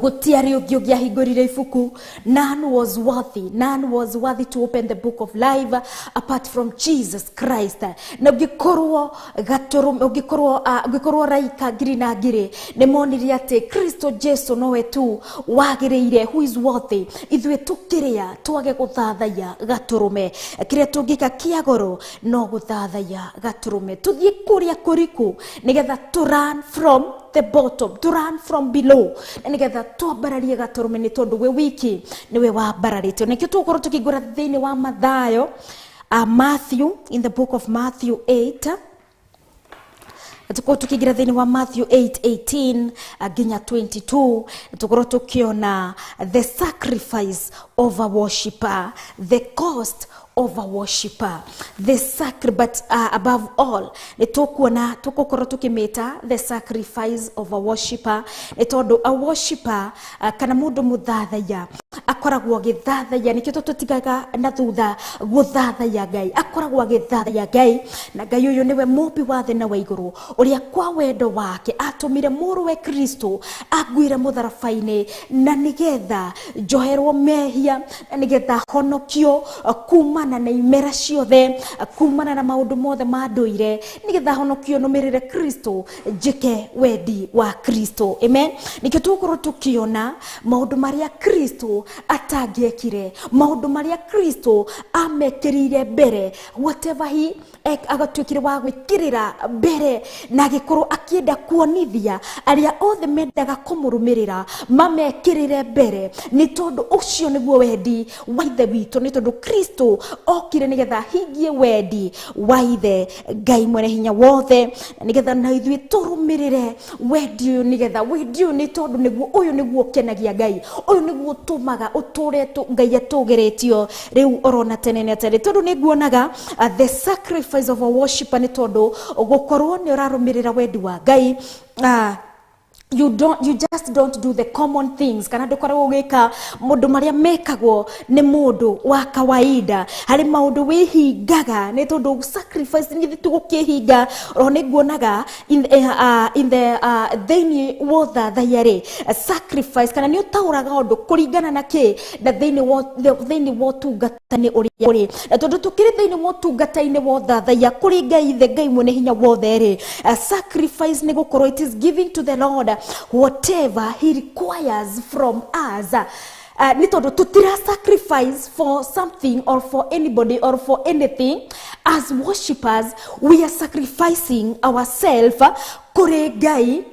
gutiari ogiogia higorire ifuku, none was worthy to open the book of life apart from Jesus Christ. Na ugikorwo gaturume ugikorwo raika ngiri na ngiri ni monire ati Kristo Jesu nowe tu wagiriire, who is worthy ithwe tukiria twage guthathaiya gaturume kiria tungika kiagoro no guthathaiya gaturume tuthie kuria kuriku nigetha to run from the bottom, to run from below, na nigetha twambararie gaturume ni tondu we wiki niwe wambararite. Nikio tukorwo tukigura thiini wa Mathayo Matthew, in the book of Matthew 8 tuko tukigira thiini wa Matthew 8:18 nginya 22 tukorwo tukiona the sacrifice of a worshipper, the cost of a worshipper, the but above all nitukuona tukokorwo tukimeta the sacrifice of a worshipper ni tondu a worshipper kana mundu muthathaiya akoragwo githathaiya nikio tutigaga na thutha guthathaiya Ngai, akoragwo githathaiya Ngai, na Ngai uyu niwe mumbi wa thina wa iguru uria kwa wendo wake atumire muruwe Kristo aguire mutharabaini na nigetha njoherwo mehia na nigetha honokio kumana na imera ciothe kumana na maundu mothe manduire nigetha honokio numirire Kristo njike wendi wa Kristo, amen. Nikio tukorwo tukiona maundu maria Kristo Kristo atangĩekire, maũndũ marĩa Kristo amekĩrire mbere, whatever he agatuĩkire wa gwĩkĩrĩra mbere, na agĩkorwo akĩenda kuonithia arĩa othe mendaga kũmũrũmĩrĩra mamekĩrĩre mbere, nĩ tondũ ũcio nĩguo wendi wa ithe witũ, nĩ tondũ Kristo okire nĩgetha hingie wendi wa ithe Ngai mwene hinya wothe, nĩgetha na ithuĩ tũrũmĩrĩre wendi ũyũ, nĩgetha wendi ũyũ nĩ tondũ nĩguo ũyũ nĩguo kenagia Ngai, ũyũ nĩguo tũmaga ũtũre Ngai atũgeretio rĩu orona tene na tene, tondũ nĩguonaga the sacrifice of a worshipper, nĩ tondũ gũkorwo nĩ ũrarũmĩrĩra wendi wa Ngai. You just don't do the common things, kana ndukoragwo gwika mundu maria mekagwo ni mundu wa kawaida, hari maundu wihingaga ni tondu sacrifice ni tugukihinga ro ni guonaga in the thini wothathaiya sacrifice kana ni utauraga undu kuringana na ki na thini wotungatani uria uri, na tondu tukiri thini wotungataini wothathaiya kuri Ngai the Ngai mwene hinya wothe sacrifice ni gukorwo it is giving to the Lord whatever he requires from us. Ni tondu tutira sacrifice for something or for anybody or for anything. As worshippers, we are sacrificing ourselves kuri Ngai,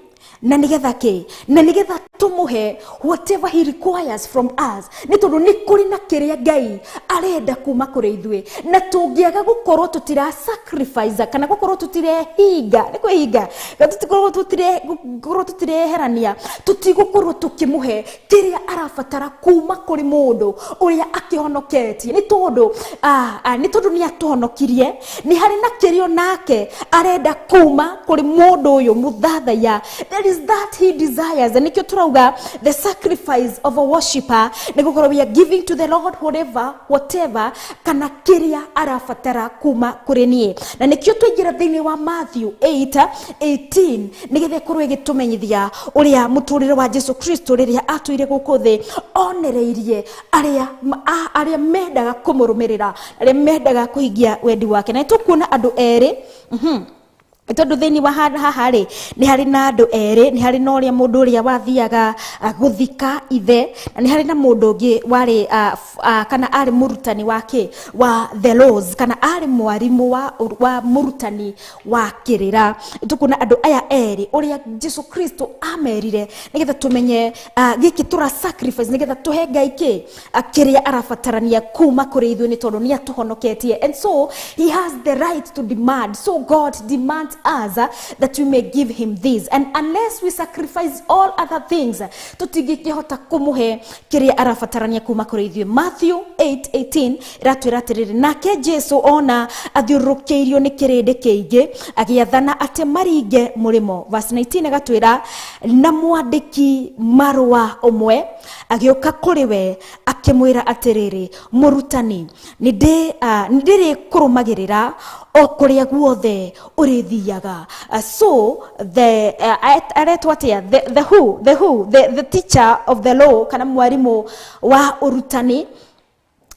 na nigetha tumuhe whatever he requires from us, ni tondu ni kuri na kiria Ngai arenda kuma kuri ithuĩ, na tungiaga gukorwo tutira sacrifice kana gukorwo tutire hinga ni kwihinga gukorwo tutire herania, tutigukorwo tukimuhe kiria arabatara kuma kuri mundu uria akihonoketie, ni tondu ni atuhonokirie, ni hari na kirio nake arenda kuma kuri mundu uyu muthathaiya. There is that he desires, and nikyo turauga the sacrifice of a worshipper ni gukorwo we are giving to the Lord whatever kana kiria arabatara kuma kuri nie, na nikyo tuingira thiini wa Matthew 8:18 nigetha korwo igitumenyithia uria muturire wa Jesu Kristo riria atuire guku thi onereirie aria mendaga kumurumirira, aria mendaga kuhingia wendi wake. Na tukuona andu eri tondu thiini wa haha ni hari na andu eri, ni hari na uria mundu uria wathiaga guthika ithe, na ni hari na mundu ungi wari kana ari murutani wake wa the laws, kana ari mwarimu wa murutani wa kirira. Tukuna andu aya eri uria Jesu Kristo amerire nigetha tumenye giki tura sacrifice nigetha tuhe Ngai kiria arabatarania kuma kuri ithuĩ, ni tondu ni atuhonoketie, and so he has the right to demand. So God demands us that we may give him this, and unless we sacrifice all other things tutigikihota kumuhe kiria arabatarania kuma kuri ithuĩ. Matthew 8:18 ratwira atiriri, nake Jesu ona athiũrũrũkĩirio ni kirindi kiingi agiathana ati maringe murimo. Verse 19 gatwira, na mwandiki marua umwe agioka kuri we akimwira atiriri, murutani ndiri kurumagirira o kuria guothe urithiaga. So the teacher of the law kana mwarimu wa urutani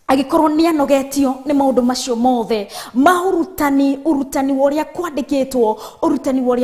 agikorwo ni anogetio ni maundu macio mothe urutani woria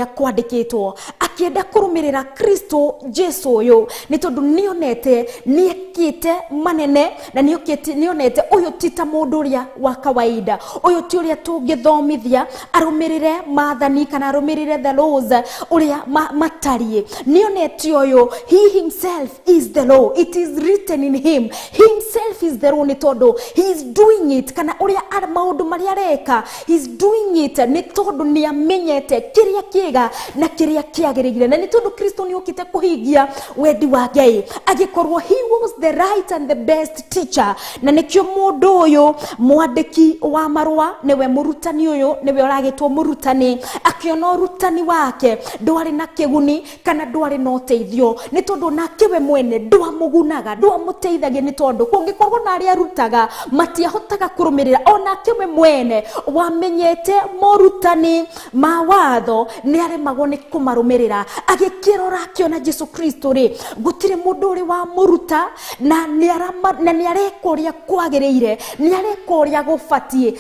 kwandikitwo akienda kurumirira Kristo Jesu uyu, ni tondu nionete niekite manene, na nionete uyu tita mundu uria wa kawaida, uyu ti uria tungithomithia arumirire mathani kana arumirire the laws uria matarie. Nionete uyu, he himself is the law, it is written in him, himself is the law, ni tondu he is doing it kana uria maundu maria reka, he is doing it ni tondu ni amenyete kiria kiega na kiria kiagirigire, na ni tondu Kristo ni okite kuhingia wendi wa Ngai, agikorwo he was the right and the best teacher, na nikyo mundu uyu mwandiki wa marua niwe murutani uyu niwe uragitwo murutani, akiona urutani wake ndwari na kiguni kana ndwari na uteithio, ni tondu nake we mwene ndwamugunaga ndwamuteithagia, ni tondu kungikorwo na aria arutaga matiahotaga kurumirira, ona kiwe mwene wamenyete morutani mawatho ni aremagwo ni kumarumirira, agikirora akiona Jesu Kristo gutire mundu uri wa muruta na ni arekoria kwagiriire, ni arekoria gufatie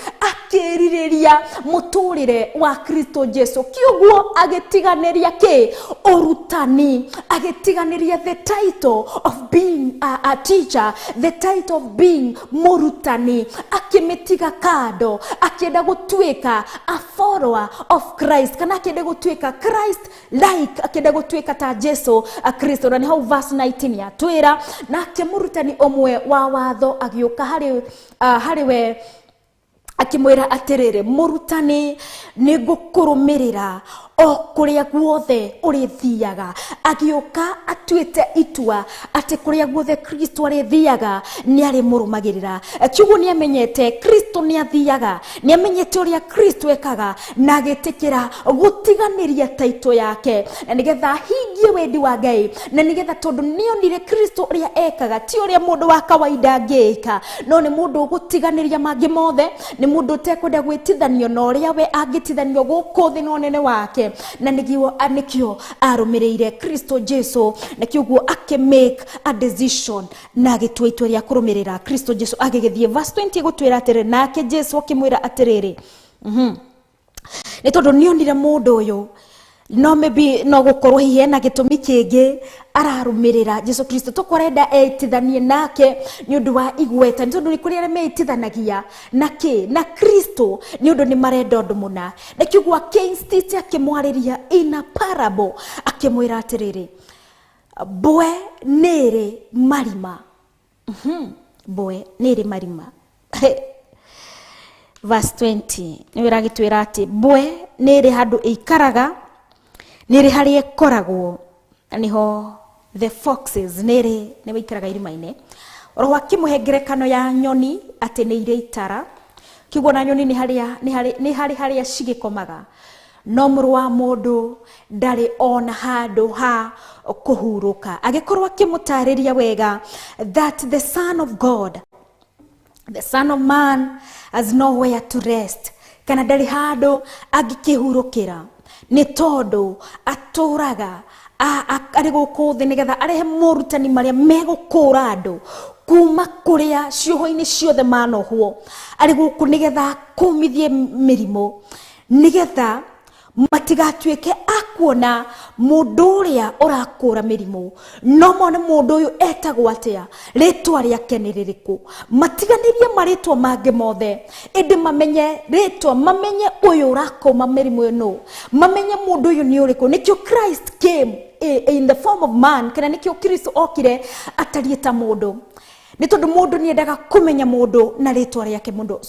akiririria muturire wa Kristo Jesu. Kiuguo agetiganiria ki urutani, agetiganiria the title of being a teacher, the title of being murutani, akimetiga kado, akienda gutwika a follower of Christ, kana akienda gutwika Christ like, akienda gutwika ta Jesu a Kristo. Na ni hau verse 19 ya twira, na akimurutani omwe wa watho agioka hari we akimwira atiriri, murutani ni gukurumirira o kuria guothe urithiaga. Agioka atwite itua ati kuria guothe Kristo arithiaga ni ari murumagirira. Kiugo ni amenyete Kristo ni athiaga, ni amenyete uria Kristo ekaga, na agitikira gutiganiria taito yake, na nigetha hingie wendi wa Ngai, na nigetha tondu nionire Kristo uria ekaga ti uria mundu wa kawaida angika, no ni mundu gutiganiria mangi mothe, ni mundu tekwenda gwitithanio no uria we angitithanio guku thi no nene wake, na nikio arumireire Kristo Jesu, na kiugo ake make a decision na agitua itua ria kurumirira Kristo Jesu. Agigithie verse 20 gutwira atiri, nake Jesu akimwira atiriri, ni tondu nionire mundu uyu, no maybe no gukorwo hihe na gitumi kingi ararumirira Jesu Kristo, tukorenda eitithanie nake ni undu wa igweta, ni tondu ni kuri ari meitithanagia naki na Kristo, ni undu ni marenda undu muna. Na kiugo against akimwariria in a parable, akimwira atiriri, bwe nere marima, bwe nere marima. Verse 20 ni wiragitwira ati, bwe nere handu ikaraga, nere hari ekoragwo, niho the foxes nere ne wikaraga irima-ine. Oro wakimuhengerekano ya nyoni ati ni ire itara, kiugo na nyoni ni hari cigikomaga, no muru wa mundu ndari ona handu ha kuhuruka. Agikorwo akimutariria wega that the Son of God, the Son of Man has nowhere to rest, kana ndari handu angikihurukira, ni tondu aturaga ari guku thi nigetha arehe murutani maria megukura andu kuma kuria cioho-ini ciothe manohwo. Ari guku nigetha kumithie mirimo, nigetha matigatuike akuona mundu uria urakura mirimo, no mone mundu uyu etagwo atia, ritwa riake ni ririku. Matiganirie maritwa mange mothe, indi mamenye ritwa, mamenye uyu urakoma mirimo ino, mamenye mundu uyu ni uriku. Nikio Christ came in the form of man, kana nikio Kristo okire atarieta mundu, ni tondu mundu ni endaga kumenya mundu na ritwa riake mundu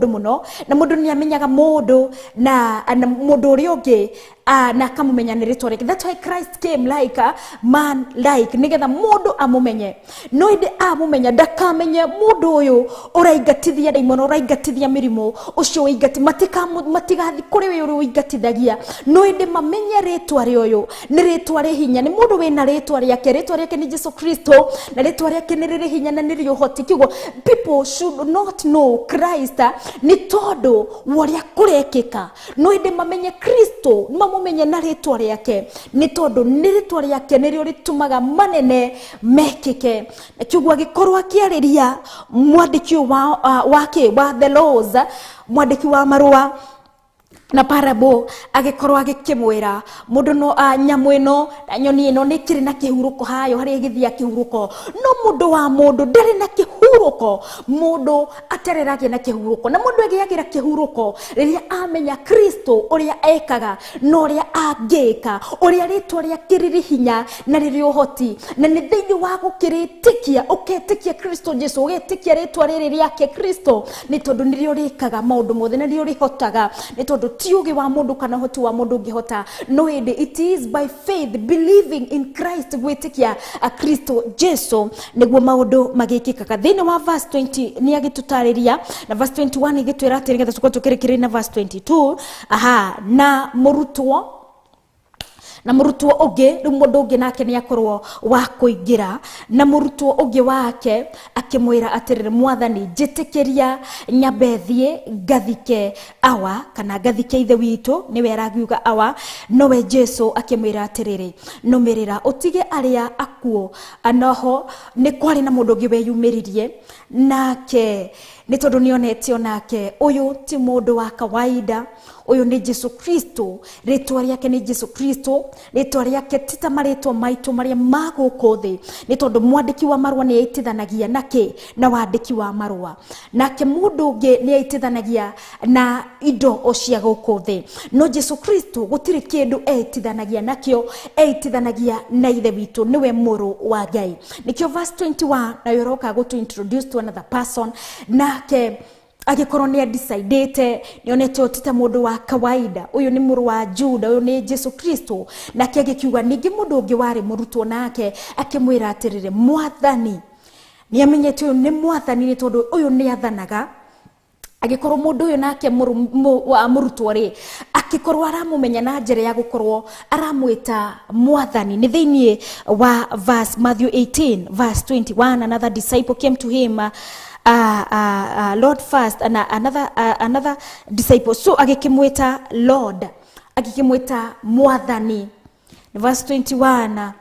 muno, na mundu ni amenyaga mundu na mundu uri ungi na akamumenya ni ritwa riake. That's why Christ came like a man, like nigetha mundu amumenye. No indi amumenya ndakamenye mundu uyu uraingatithia daimono, uraingatithia mirimo ucio uingati matigathi kuri we uri uingatithagia, no indi mamenye ritwa ri uyu ni ritwa ri hinya, ni mundu wina ritwa riake ni Jesu Kristo, na ritwa riake ni riri hinya na niri uhoti. Kiugo people should not know Christ ni tondu waria kurekika, no indi mamenye Kristo, mamumenye na ritwa riake ni tondu ni ritwa riake nirio ritumaga manene mekike. Na kiugo agikorwo akiariria mwandiki wa the laws, mwandiki wa marua na parable, agikorwo agikimwira mundu no nyamu ino na nyoni ino ni kiri na kihuruko hayo hari githia kihuruko, no mundu wa mundu ndari na kihuruko, mundu atereragia na kihuruko, na mundu agiagira kihuruko riria amenya Kristo uria ekaga no uria angika, uria ritwa ria kiriri hinya na riri uhoti, na ni thiini wa gukiritikia uketikia Kristo Jesu, ugetikia ritwa riri riake Kristo, ni tondu nirio rikaga maundu mothe, na nirio rihotaga, ni tondu tiugi wa mundu kana hoti wa mundu ngihota, no it is by faith, believing in Christ, gwitikia a Kristo Jesu niguo maundu magikikaga. Thiini wa verse 20 ni agitutariria, na verse 21 igitwira ati nigetha tuko tukirikiri na verse 22, na murutwo ungi mundu ungi nake ni akorwo wa kuingira, na murutwo ungi wake akimwira atiriri, mwathani njitikiria nyambethie ngathike awa, kana ngathike ithe witu, niwe aragiuga awa, nowe Jesu akimwira atiriri, numirira utige aria akuo. Anoho ni kwari na mundu ungi weyumiririe nake nĩ tondũ nĩonete onake ũyũ ti mũndũ wa kawaida. Ũyũ nĩ Jesu Kristo, rĩtwa rĩake nĩ Jesu Kristo, rĩtwa rĩake ti ta marĩtwa maitũ marĩa ma gũkũ thĩ, nĩ tondũ mwandĩki wa marũa nĩ aitithanagia nake na wandĩki wa marũa, nake mũndũ ũngĩ nĩ aitithanagia na indo cia gũkũ thĩ, no Jesu Kristo gũtirĩ kĩndũ aitithanagia nakĩo, aitithanagia na ithe witũ, nĩwe mũrũ wa Ngai. Nĩkĩo verse 21 na yoroka gũtũ introduce to another person, nake agĩkorwo nĩ decidete nĩonete otita mũndũ wa kawaida, ũyũ nĩ mũrũ wa Juda, ũyũ nĩ Jesu Kristo, nake agĩkiuga ningĩ mũndũ ũngĩ warĩ mũrutwo nake akĩmwĩra atĩrĩrĩ, Mwathani. Nĩamenyete ũyũ nĩ Mwathani nĩ tondũ ũyũ nĩ athanaga. Agĩkorwo mũndũ ũyũ nake mũrutwo rĩ, agĩkorwo aramũmenya na njĩra ya gũkorwo aramwĩta Mwathani. Nĩ thĩinĩ wa verse Matthew 18 verse 21, another disciple came to him, Lord first, and another disciple, so agikimwita Lord, agikimwita Mwathani. Verse 21,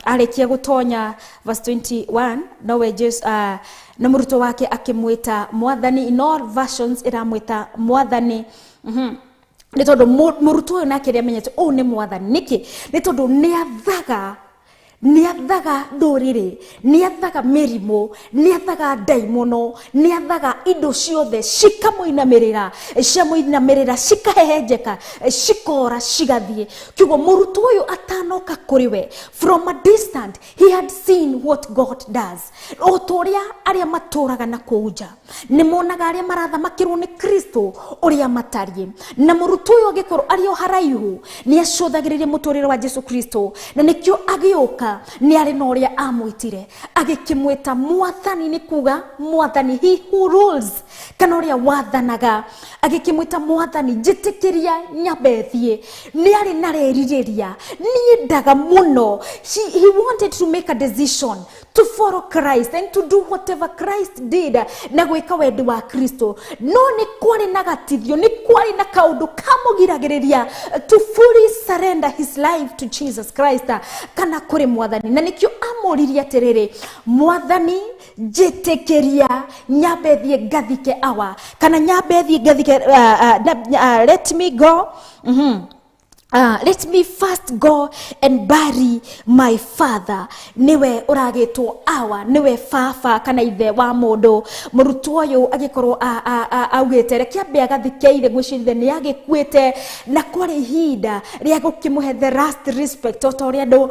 alikia gutonya verse 21, nowe Jesus na muruto wake akimwita Mwathani. In all versions iramwita Mwathani. Nĩ tondũ muruto ũyũ nake rĩa menyete ũũ nĩ Mwathani. Nĩkĩ? Nĩ tondũ nĩathaga ndũrĩrĩ, nĩathaga mĩrimũ, nĩathaga ndaimono, nĩathaga indo ciothe cikamũinamĩrĩra, ciamũinamĩrĩra cikahehenjeka, cikora cigathiĩ. Kiugo mũrutwo ũyũ atanoka kũrĩ we, from a distance he had seen what God does. Otoria arĩa matũraga na kũnja nĩmonaga arĩa marathamakĩrwo nĩ Kristo ũrĩa matariĩ, na mũrutwo ũyũ angĩkorwo arĩ o haraihu nĩacũthagĩrĩria mũtũrĩre wa Jesu Kristo, na nĩkĩo agĩũka ni ari no ria amwitire agikimweta Mwathani, ni kuga Mwathani, he who rules, kana ria wathanaga, agikimweta Mwathani. Njitikiria nyabethie ni ari nareriria ni ndaga muno. He wanted to make a decision to follow Christ and to do whatever Christ did, na gwika wendi wa Kristo. No ni kwari nagatithio, ni kwari na kaundu kamugiragiriria to fully surrender his life to Jesus Christ, kana kuri Mwathani. Na nikio amuriria terere, Mwathani njitikiria nyabethie gathike awa, kana nyabethie gathike let me go. Let me first go and bury my father. Niwe uragitwo awa, niwe baba kana ithe wa mundu. Mũrutwo ũyũ agĩkorwo augĩte reke ambe agathikeire gwĩciria nĩ agĩkuĩte, na kwarĩ ihinda rĩa gũkĩmũhe the last respect, o ta ũrĩa andũ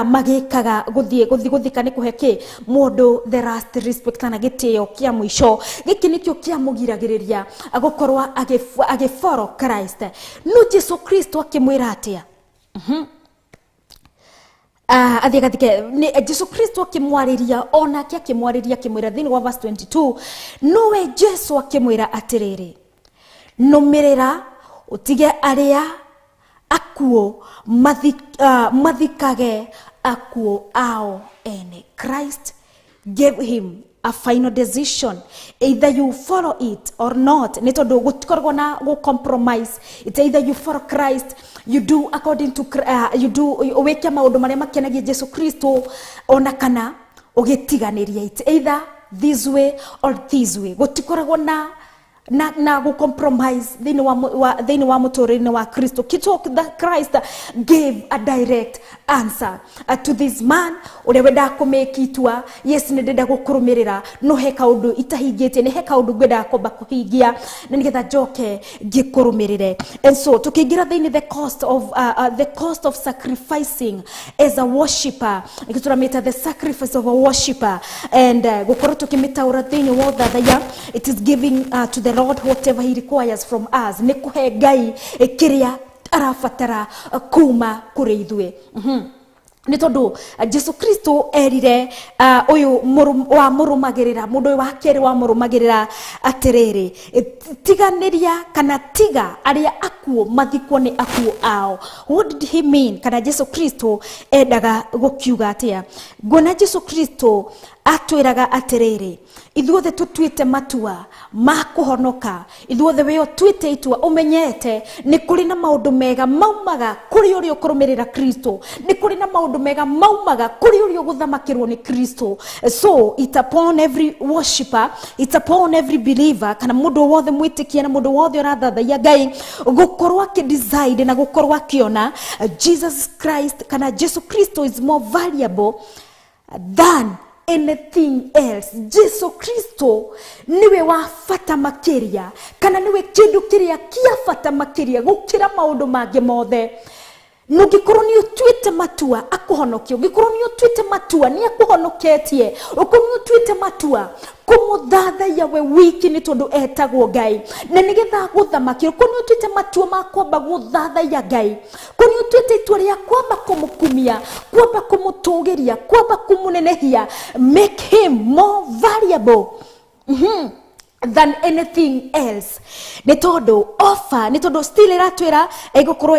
magĩkaga gũthika nĩ kũhe kĩ mũndũ the last respect, kana gĩtĩo kĩa mũico. Gĩkĩ nĩkĩo kĩamũgiragĩrĩria gũkorwo agĩfollow Christ. No Jesu Kristo akĩmwĩra atia athigathike Jesu Kristo akimwariria, onake akimwariria akimwira thini wa verse 22, nowe Jesu akimwira atiriri, numirira utige aria akuo mathikage akuo ao ene. Christ gave him a final decision, either you follow it or not. Nito do gutikorwo na go compromise. It's either you follow Christ, you do according to you do weke maundu maria makenagia Jesu Kristo, ona kana ugitiganiria. It's either this way or this way. Gutikorwo na go compromise thini wa mutoreni wa Kristo. Kito that Christ gave a direct answer to this man ule wenda kumekitwa, yes ni ndenda gukurumirira, no heka undu itahingite, ni heka undu gwenda komba kuhingia, na nigetha joke gikurumirire. And so tukigira thini the cost of sacrificing as a worshipper, ikituramita the sacrifice of a worshipper, and gukoro tukimitaura thini wa Guthathaiya, it is giving to the Lord whatever he requires from us. Ni kuhe Ngai kiria arafatara kuma kuri ithuĩ. Ni tondu Jesu Kristo erire uyu wa murumagirira, mundu wa keri wa murumagirira atiriri, tiganiria kana tiga aria akuo mathikwo ni akuo ao. What did he mean? Kana Jesu Kristo endaga gukiuga atia? Ngona Jesu Kristo atwiraga atiriri ithuothe tutuite matua ma kuhonoka ithuothe we tuite itua umenyete ni kuri na maundu mega maumaga kuri uri ukurumirira Kristo ni kuri na maundu mega maumaga kuri uri uguthamakirwo ni Kristo. So it's upon every worshipper, it's upon every believer kana mundu wothe mwitikia na mundu wothe urathathaiya Ngai gukorwa ki decide na gukorwa kiona Jesus Christ kana Jesu Kristo is more valuable than anything else. Jesu Kristo niwe wa fata makiria kana niwe kindu kiria kia fata makiria gukira maundu mangĩ mothe. Nugikorwo ni utwite matua akuhonokio, gikorwo ni utwite matua ni akuhonoketie, ukorwo ni utwite matua kumuthathaiya we wiki ni tondu etagwo Ngai na nigetha guthamakio, ukorwo ni utwite matua ma kwamba guthathaiya Ngai, ukorwo ni utwite itua ria kwamba kumukumia, kwamba kumutugiria, kwamba kumunenehia, make him more valuable than anything else. Nitodo offer, nitodo still ratwira egokoro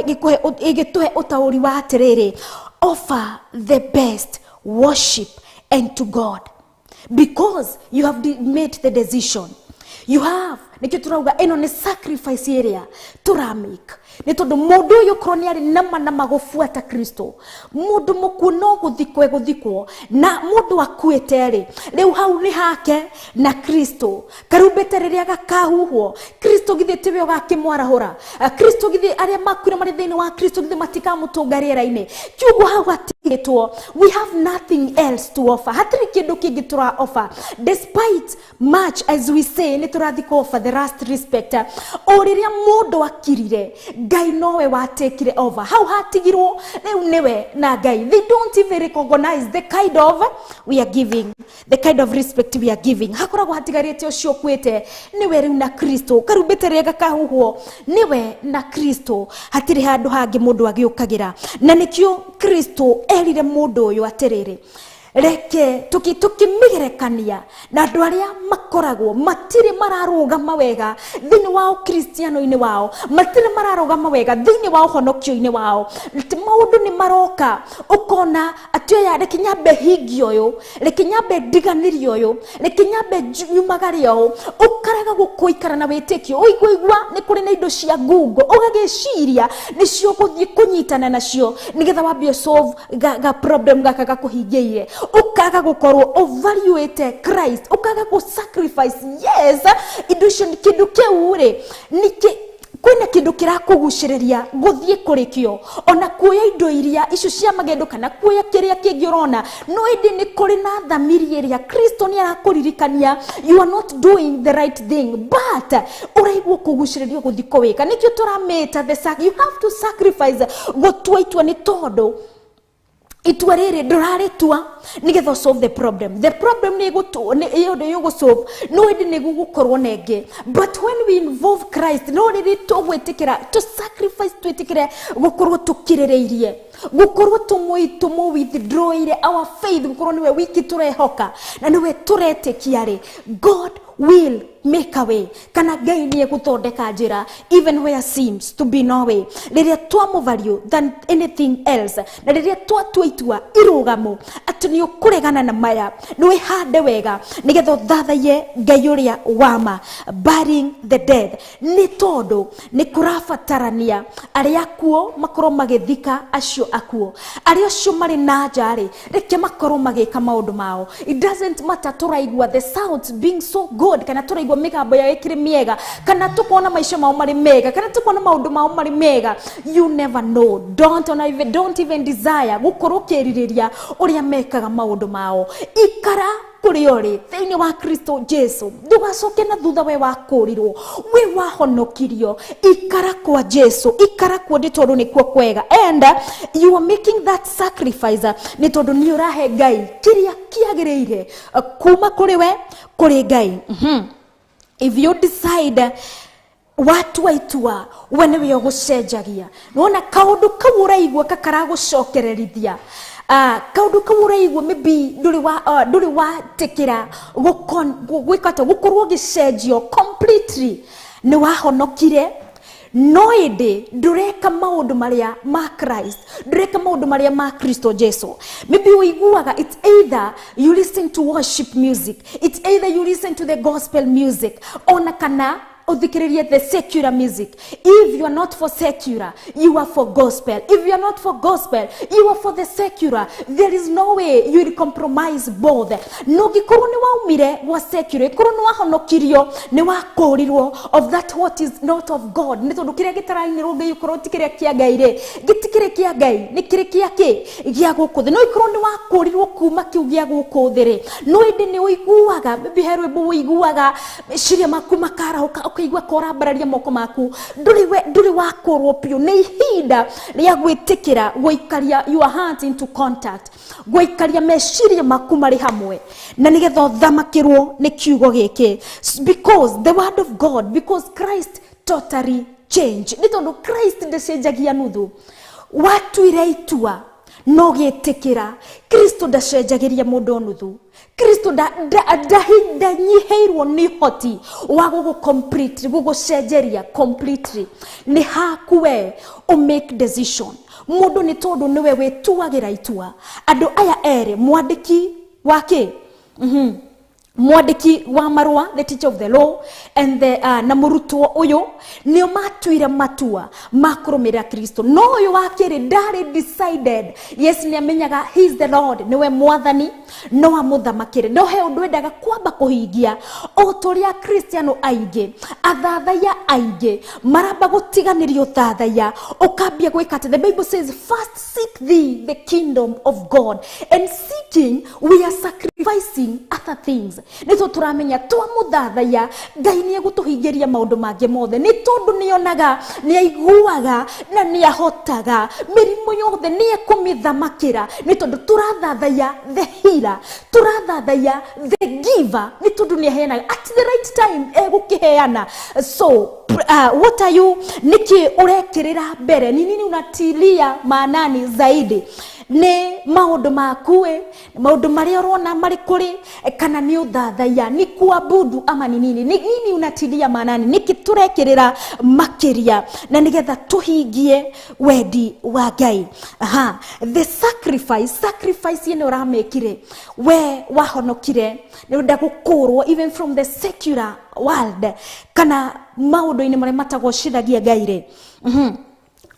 igituhe utauri wa atiriri, offer the best worship unto God because you have made the decision. You have nikiturauga eno ni sacrifice area turamik nitodo mundu uyu kroniari nama gufuata Kristo, mundu mukuno guthikwo na mundu akueteri riu hau ni hake na Kristo karubete riria gakahuhwo Kristo githitiwe gakimwarahura Kristo githi aria makwira mari thini wa Kristo githi matika mutungariera-ini kiugo hau atigitwo. We have nothing else to offer, hatiri kindu kingi tura offer despite much as we say ni turathiko offer the last respect oriria mundu akirire Ngai nowe watekire over. How hatigirwo riu niwe na Ngai, they don't even recognize the kind of we are giving, the kind of respect we are giving. Hakoragwo hatigarite ucio kwete niwe riu na Kristo karubete rega kahuhwo niwe na Kristo, hatiri handu hangi mundu agiukagira na nikio Kristo erire mundu uyu atiriri reke tukimigerekania na andu aria makoragwo matire mararugama wega thini wao kristiano-ini wao, matire mararugama wega thini wao honokio-ini wao. Maundu ni maroka ukona atioya reke nyambe higi uyu, reke nyambe ndiganiri uyu, reke nyambe yumagari uyu, ukaraga gukuikara na witikio uiguigwa ni kuri na indo cia ngungo ugagiciria nicio guthie kunyitana nacio nigetha wambie solve ga problem gaka gakuhingiire, ukaga gukorwo evaluate Christ, ukaga go sacrifice. Yes, indo ni kindu keure niki kwina kindu kirakuguciriria guthie kurikio ona kuoya indo iria icio cia magendo kana kuoya kiria kingi urona no indi ni kuri na thamiri iria Kristo ni arakuririkania you are not doing the right thing but uraigwo kuguciririo guthiko wika nikio turameta the you have to sacrifice gotwaitwa ni todo itua riri nduraritua nigetha solve the problem. The problem ni yo solve no indi ni gukorwo nenge, but when we involve Christ no riri tugwitikira to sacrifice twitikire gukorwo tukirireirie gukorwo tumu withdraw ile our faith gukorwo niwe wiki turehoka na niwe turetikiari God will make a way kana Ngai ni guthondeka njira even where seems to be no way. Riria twamu value than anything else na riria twatwaitua irugamo ati ni ukuregana na maya niwe hande wega nigetha thathaye Ngai uria wama burying the dead ni todo ni kurafatarania aria kuo makorwo magithika acio akuo aria acio mari na njari reke makorwo magika maundu mao. It doesn't matter turaigwa the sounds being so good kana turaigwa migambo ya ikiri miega kana tukona maisha mao mari mega kana tukona maundu mao mari mega, you never know. Don't even desire gukorwo kiririria uria mekaga maundu mao. Ikara kuri ori thini wa Kristo Jesu, ndugacoke na thutha we wakurirwo we wahonokirio. Ikara kwa Jesu, ikara kwa nditondu ni kwa kwega and you are making that sacrifice ni tondu ni urahe Ngai kiria kiagirire kuma kuri we kuri Ngai. If you decide watu waitua wenewe gucenjagia nona kaundu kawuraigwa kakaragucokererithia kaundu kawuraigwa maybe nduri wa tekira gwikata gukorwo gicenjio completely ni wahonokire no ende ndureka maundu maria ma Christ, ndureka maundu maria ma Kristo Jesu. Maybe uiguaga, it's either you listen to worship music, it's either you listen to the gospel music, ona kana uthikiririe the secular music. If you are not for secular, you are for gospel. If you are not for gospel, you are for the secular. There is no way you will compromise both. No gikuru ni waumire wa secular, gikuru ni wahonokirio, ni wakorirwo of that what is not of God. Ni tondu kiria gitaraini rungi yukuru tikiria kia Ngai ri, gitikire kia Ngai ni kire kia ki gia guku thi. No gikuru ni wakorirwo kuma kiu gia guku thi ri, no indi ni uiguaga biherwe bu uiguaga ciria maku makarahuka ukaigua korambararia moko maku nduri wakorwo pio. Ni ihinda ria gwitikira guikaria your heart into contact, guikaria meciria maku mari hamwe na nigetha thamakirwo ni kiugo giki, because the word of God, because Christ totally change. Ni tondu Christ ndacenjagia nuthu, watu ireitua no gitikira Kristo ndacenjagiria mundu nuthu. Kristo da nyiheirwo ni hoti wa gugu completely, gugu cenjeria completely. Ni haku we o make decision. Mundu ni tondu niwe wituagira itua. Andu aya ere mwandiki wake mwandiki wa marua, the teacher of the law, and the na murutwo uyu nio matuire matua makurumira Kristo. No uyu wakiri ndari decided, yes ni amenyaga he is the Lord, niwe mwathani, no amuthamakire. No he undu endaga kwamba kuhingia o turia Kristiano aingi, athathaiya aingi maramba gutiganirio thathaiya, ukambia gwika. The Bible says first seek thee the kingdom of God, and seeking we are sacrificing other things. Nito turamenya twa muthathaiya Ngai ni egutuhingiria maundu mange mothe, ni tondu nionaga ni aiguaga na ni ahotaga mirimu yothe ni ekumithamakia. Ni tondu turathathaiya the healer, turathathaiya the giver, ni tondu ni aheanaga at the right time egukiheana. So what are you niki urekirira mbere, ni nini unatilia maanani zaidi? Ni maundu makue, maundu maria urona mari kuri, kana ni uthathaiya, ni kuabudu ama ni nini? Ni nini unatilia maanani? Niki turekirira makiria na nigetha tuhingie wendi wa Ngai. The sacrifice yene uramekire we wahonokire ni unda gukurwo even from the secular world, kana maundu ine maria matagocithagia Ngai ri.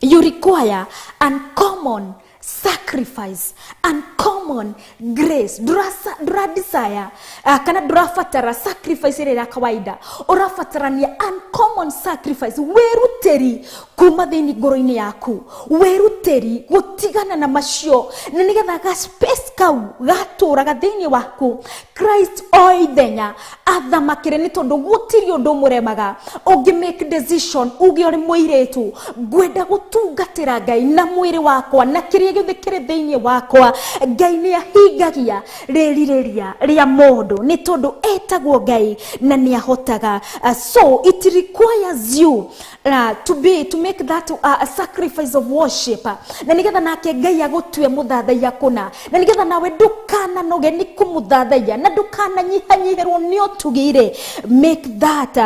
You require uncommon sacrifice, uncommon grace. Dura desire kana durafatara sacrifice ile ya kawaida, urafatarania uncommon sacrifice. Weruteri kuma thini ngoro-ini yaku, weruteri gutigana na macio na nigetha ga space kau gaturaga thini waku Christ oithenya athamakire. Ni tondu gutiri undu muremaga ungi make decision ugi uri muiretu gwenda gutungatira Ngai na mwiri wakwa na kiria giothe kiri thini wakwa. Ngai ni ahingagia ririria ria mundu ni tondu etagwo Ngai na ni ahotaga. So it requires you to make that a sacrifice of worship, na nigetha nake Ngai agutue muthathaiya kuna, na nigetha nawe ndukana noge ni kumuthathaiya na ndukana nyihanyihirwo ni otugire. Make that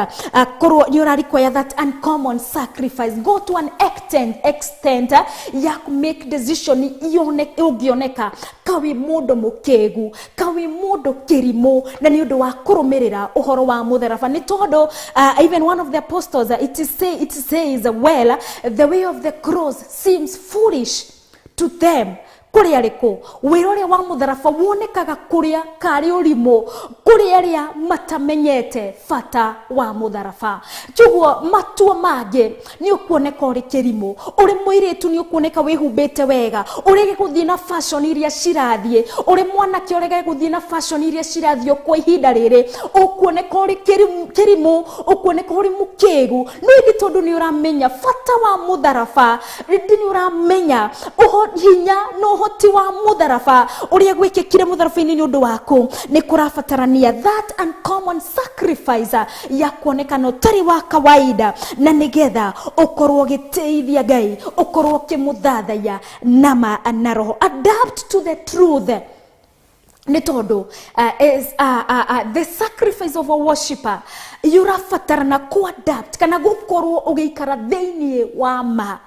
you require that uncommon sacrifice. Go to an extent ya make decision ugioneka kawi mundu mukegu, kawi mundu kirimu, na ni undu wa kurumirira uhoro wa mutharaba. Ni tondu even one of the apostles it says well, the way of the cross seems foolish to them. Kuria riko wirore wa mutharaba wonekaga kuria kari urimo, kuria ria matamenyete fata wa mutharaba. Tuguo matua mage ni ukuoneka uri kirimo, uri muiretu ni ukuoneka wihumbite wega, urege guthii na fashion iria cirathie, uri mwanake urege guthii na fashion iria cirathio kwa ihinda riri, ukuoneka uri kirimo, ukuoneka uri mukegu. Ni tondu ni uramenya fata wa mutharaba, ni uramenya hinya no hoti wa mutharaba uria gwikikire mutharaba-ini ni undu waku. Ni kurafatarania that uncommon sacrifice ya kuonekana utari wa kawaida, na nigetha ukorwo giteithia Ngai, ukorwo kimuthathaiya nama na roho. Adapt to the truth nĩ tondũ the sacrifice of a worshipper yũrabatarana ku-adapt kana gũkorwo ũgĩikara thĩinĩ wa ma.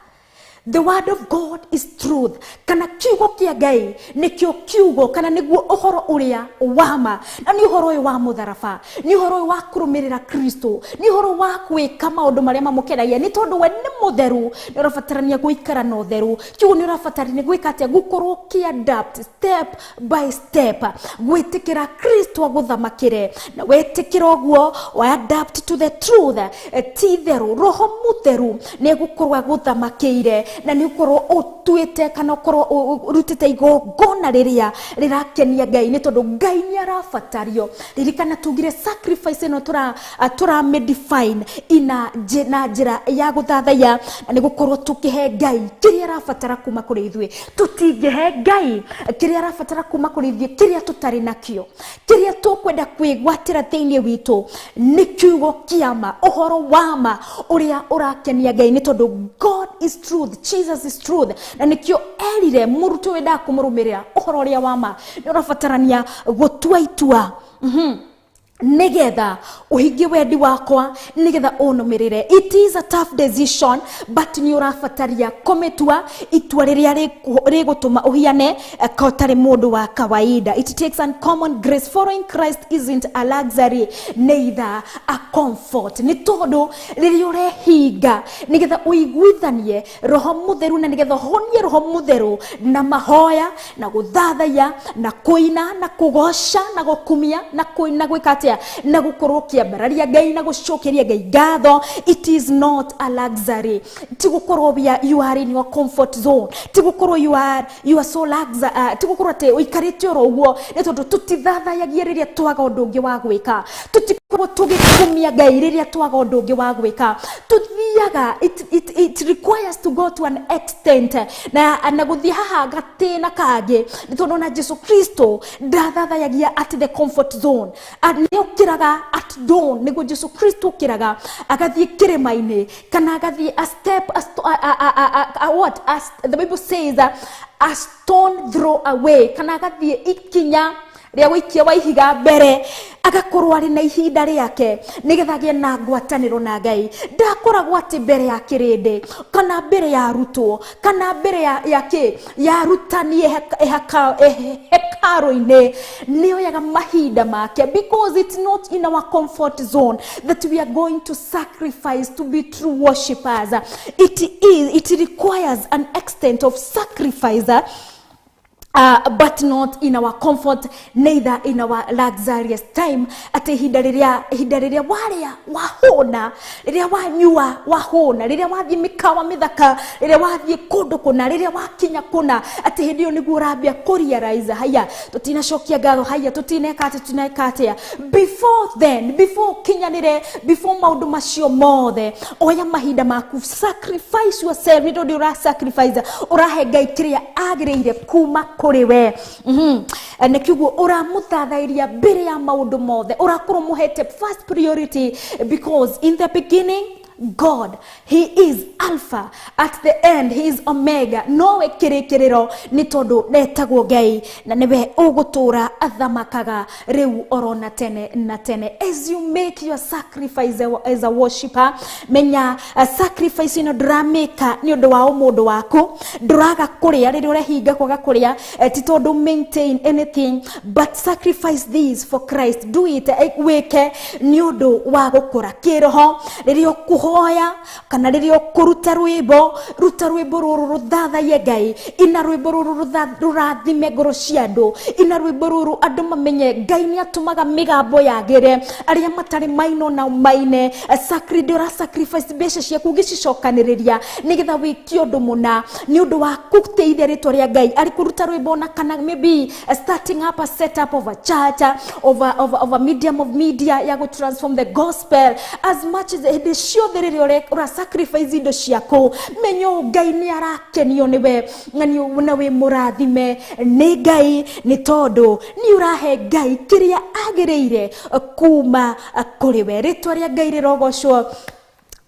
The word of God is truth. Kana kiugo kia Ngai nikio kiugo kana niguo uhoro uria wama. Na ni uhoro uyu wa mutharaba, ni uhoro uyu wa kurumirira Kristo, ni uhoro wa gwika maundu maria mamukenagia. Ni tondu we ni mutheru, ni urabatarania guikara na utheru. Kiugo ni urabatarania gwika atia gukorwo ki-adapt step by step, gwitikira Kristo aguthamakire na wetikira uguo wa adapt to the truth. Ti theru roho mutheru ni gukorwo aguthamakiire na ni ukorwo utuite kana ukorwo urutite igongona riria rirakenia Ngai. Ni tondu Ngai ni arabatario. Ririkana tugire sacrifice no tura define ina njira ya guthathaiya, na ni gukorwo tukihe Ngai kiria arabatara kuma kuri ithuĩ. Tutingihe Ngai kiria arabatara kuma kuri ithuĩ kiria tutari nakio, kiria tukwenda kwigwatira thiini witu ni kiugo kiama, uhoro wama uria urakenia Ngai. Ni tondu God is truth, Jesus is truth, na nikio erire murutu wenda kumurumirira uhoro uria wama ni urabatarania gutua itua nigetha uhingie wendi wakwa, nigetha unumirire. It is a tough decision, but ni urabataria kumetua itua riria rigutuma uhiane kotari mundu wa kawaida. It takes uncommon grace. Following Christ isn't a luxury, neither a comfort. Ni tondu riria urehinga nigetha uiguithanie roho mutheru, na nigetha honie roho mutheru na mahoya na guthathaiya na kuina na kugosha na gukumia na kuina gwikatia na gukorwo kiambararia Ngai na gucokeria Ngai ngatho. It is not a luxury. Ti gukorwo you are in your comfort zone. Ti gukorwo you are so luxury. Ti gukorwo te uikarite oro uguo. Ni tondu tutithathaiyagia riria twaga undu ungi wa gwika. Tutikorwo tugikumia Ngai riria twaga undu ungi wa gwika. Tuthiaga, it requires to go to an extent na guthia haha gatina kangi. Ni tondu na Jesu Kristo ndathathaiyagia at the comfort zone. Kiraga at dawn, nego Jesu Kristo kiraga agathie kirima-ini kana agathie a step as the Bible says a stone throw away, kana agathie ikinya ria wikia wa ihiga mbere agakorwo ari na ihinda riake nigetha gie na ngwataniro na Ngai. Ndakoragwo ati mbere ya kirindi kana mbere ya rutwo kana mbere ya rutani hekaro-ini nioyaga mahinda make, because it's not in our comfort zone that we are going to sacrifice to be true worshippers. It requires an extent of sacrifice, but not in our comfort, neither in our luxurious time. Ate hinda riria waria wahona, riria wanyua wahona, riria wathie mikawa mithaka, riria wathie kundu kuna, riria wakinya kuna, ate hindi yo niguo urambia kurealize haya tutinacokia ngatho, haya tutineka. Before then, before kinyanire, before maundu macio mothe, oya mahinda maku, sacrifice yourself. Ni tondu ura sacrifice urahe Ngai kiria agiriire kuma kuri we. Na kiugo uramuthathairia mbere ya maundu mothe, urakorwo muhete first priority, because in the beginning God, he is Alpha, at the end he is Omega. Nowe kirikiriro ni tondu netagwo Ngai, na niwe ugutura athamakaga riu orona tene na tene. As you make your sacrifice as a worshipper, menya sacrifice ino drameka ni undu wa umundu waku, duraga kuria riria urehinga kwaga kuria, ti tondu maintain anything, but sacrifice this for Christ. Do it weke ni undu wa gukura kiroho riria hoya kana ririo kuruta rwimbo ruru ruthathaiye Ngai, ina rwimbo ruru rurathime ngoro cia andu, ina rwimbo ruru andu mamenye Ngai ni atumaga migambo yagire aria matari maino na maine. Sacrifice mbeca ciaku gicicokaniria nigetha wikio undu muna ni undu wa guteithia ritwa ria Ngai. Ari kuruta rwimbo na kana maybe starting up a setup of a church, of a medium of media ya go transform the gospel. As much as it is sure ura sacrifice indo ciako, menyo Ngai ni arakenio niwe ngani na we murathime ni Ngai, ni tondu ni urahe Ngai kiria agiriire kuma kuri we. Ritwa ria Ngai rirogocwo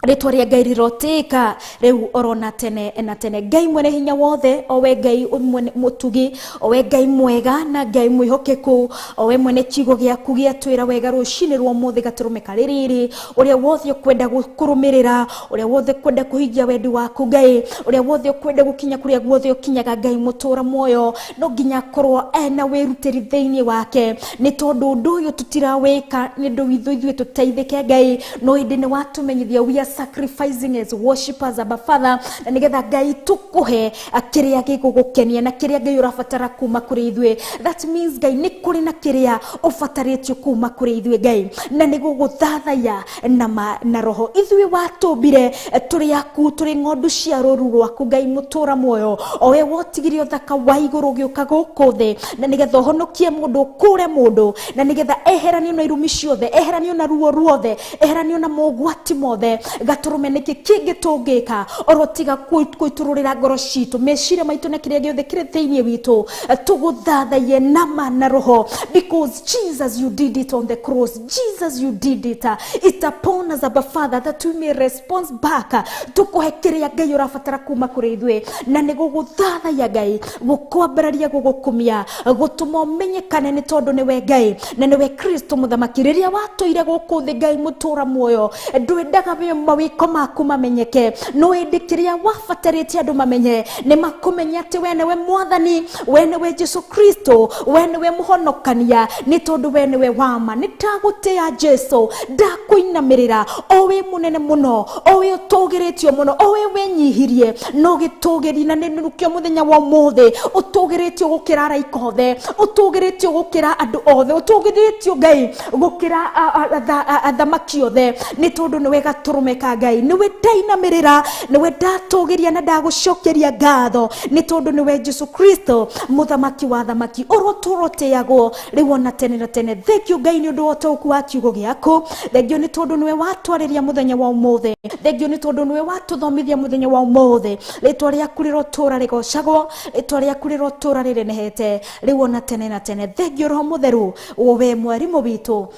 ritwa ria Ngai riroteka riu orona tene na tene. Ngai mwene hinya wothe, owe Ngai mwene mutugi, owe Ngai mwega na Ngai mwihokeku, owe mwene kigo giaku giatwira wega rucini rwa muthi gaturume kaririri, uria wothe kwenda gukurumirira, uria wothe kwenda kuhigia wendi waku Ngai, uria wothe kwenda gukinya kuria guothe ukinyaga Ngai mutura moyo, no nginya korwo ena wirutiri thiini wake, ni tondu undu uyu tutirawika ni ndu ithuithwe tuteithike Ngai, no indi ni watumenyithia we are sacrificing as worshippers aba Father, na nigetha Ngai tukuhe kiria gigugukenia na kiria Ngai urabatara kuma kuri ithwe. That means Ngai ni kuri na kiria ufatarĩtio kuma kuri ithwe Ngai, na ni guguthathaiya na roho. Ithwe watumbire turi aku, turi ng'ondu cia rũru rwaku Ngai mutura muoyo, owe wotigire uthaka wa iguru giuka guku thi, na nigetha honokie mundu kure mundu, na nigetha eheranio na irumi ciothe, eheranio na ruo ruothe, eheranio na mogwati mothe. Gaturume niki kingi tungika orotiga kuitururira ngoro citu, mecire maitu na kiria giothe kiri thiini witu, tuguthathaiye nama na roho, because Jesus you did it on the cross. Jesus you did it, it upon us Abba Father, that we may respond back, tukuhe kiria Ngai urabatara kuma kuri ithwe, na ni guguthathaiya Ngai, gukwambararia gugukumia, gutuma umenyekane ni tondu niwe Ngai na niwe Kristo muthamaki. Riria watuire guku thi Ngai mutura muoyo, ndwendaga mawiko maku mamenyeke, no indi kiria wafataritie andu mamenye ni makumenya ati we niwe mwathani, we niwe Jesu Kristo, we niwe muhonokania, ni tondu we niwe wama. Nitagutia Jesu, ndakuinamirira, owe munene muno, owe utugiritio muno, owe wenyihirie no gitugiri, na ninukio muthenya wa mothe utugiritio gukira araika othe, utugiritio gukira andu othe, utugiritio Ngai gukira athamaki othe, ni tondu niwe gaturume ka Ngai, niwe ndainamirira, niwe ndatugiria na ndagucokeria ngatho, ni tondu niwe Jesu Kristo muthamaki wa thamaki, uroturoteagwo riu na tene na tene. Thank you Ngai ni undu wa toku wa kiugo giaku, thank you ni tondu niwe watwariria muthenya wa umothe, thank you ni tondu niwe watuthomithia muthenya wa umothe. Ritwa riaku rirotura rigocagwo, ritwa riaku rirotura rirenehete riu na tene na tene. Thank you Roho Mutheru, we mwarimu witu,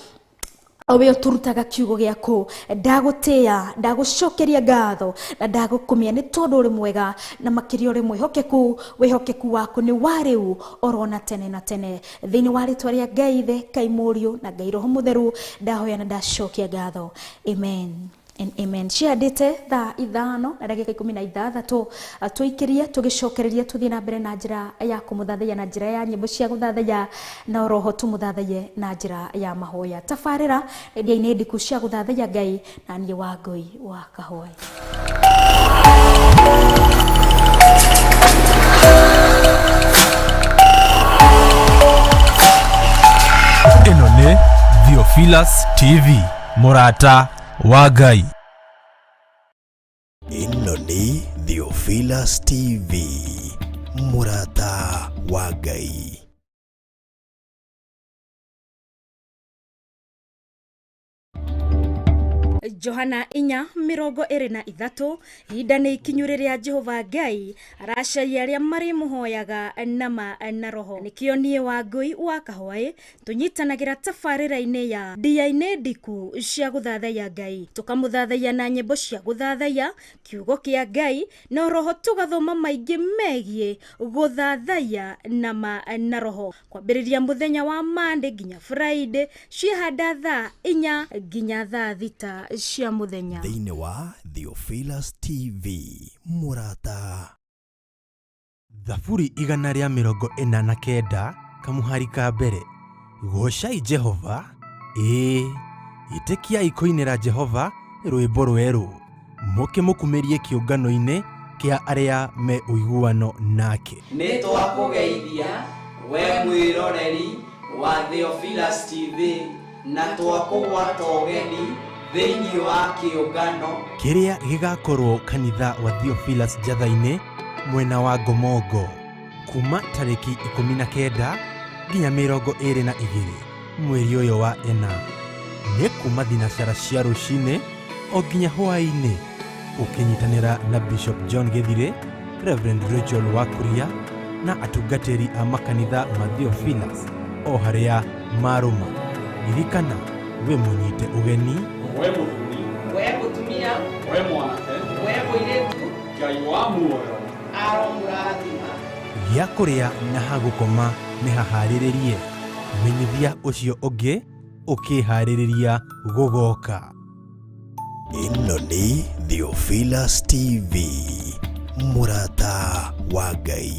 owe uturutaga kiugo giaku, ndagutia, ndagucokeria ngatho na ndagukumia ni tondu uri mwega na makiria uri mwihokeku. Wihokeku waku ni wariu orona tene na tene, thiini wa ritwa ria Ngai Ithe, Ngai Muriu na Ngai Roho Mutheru, ndahoya na ndacokia ngatho. Amen and amen. Ciandite thaa 5 na ndagika 16 tuikirie tugicokereria tuthie na mbere na njira ya kumuthathaiya na njira ya nyimbo cia guthathaiya na roho tumuthathaiye na njira ya mahoya. Tabarira Ndia-Ini Ndiku cia guthathaiya Ngai na nie WANGUI wa KAHWAI. Ino ni Theophilus TV, Murata wa Ngai. Ino ni Theophilus TV, Murata wa Ngai. Johana 4:23 hinda ni ikinyu ria Jehova Ngai aracaria aria mari muhoyaga nama na roho. Nikio nie WANGUI wa KAHWAI tunyitanagira tabarira-ini ya Ndia-Ini Ndiku cia guthathaiya Ngai, tukamuthathaiya na nyimbo cia guthathaiya kiugo kia Ngai na roho, tugathoma maingi megie guthathaiya nama na roho, kwambiriria muthenya wa Monday nginya Friday, ciahanda thaa 4 nginya thaa 6 cia muthenya. Thiini wa Theophilus TV, Murata. Thaburi 149 kamuhari ka mbere. Gocai Jehova, itikiai kuinira Jehova rwimbo rweru, mukimukumirie kiungano-ini kia aria me uiguano nake. Nĩ twakũgeithia we mwĩroreri wa Theophilus TV na twakũgwata ũgeni thĩinĩ wa kĩũngano kiria gigakorwo kanitha wa Theophilus Jatha-ini mwena wa Ngomongo kuma tariki 19 nginya 22 mweri uyu wa ena. Nĩ kuma thinacara cia ruci-ini o nginya hwa-ini, ukinyitanira na Bishop John Githire, Reverend Rachel Wakuria na atungatĩri a makanitha ma Theophilus o haria maruma. Ririkana we munyite ugeni, we muthuri, we mutumia, we Ngai wa muoyo aromurathima. Gĩa kũrĩa na hagũkoma nĩ haharĩrĩrie. Menyithia ũcio ũngĩ ũkĩharĩrĩria gũgoka. Ĩno nĩ Theophilus TV, Murata wa Ngai.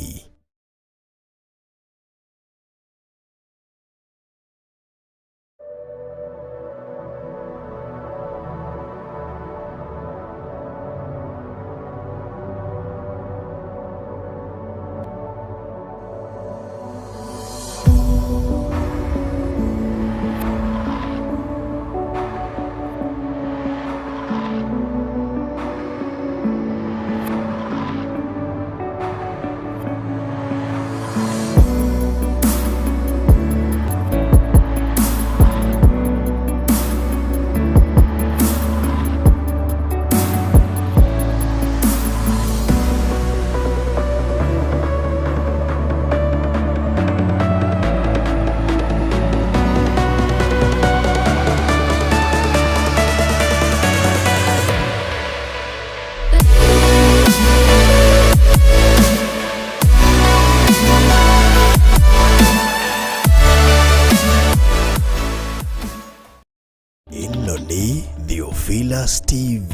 Ĩno nĩ Theophilus TV,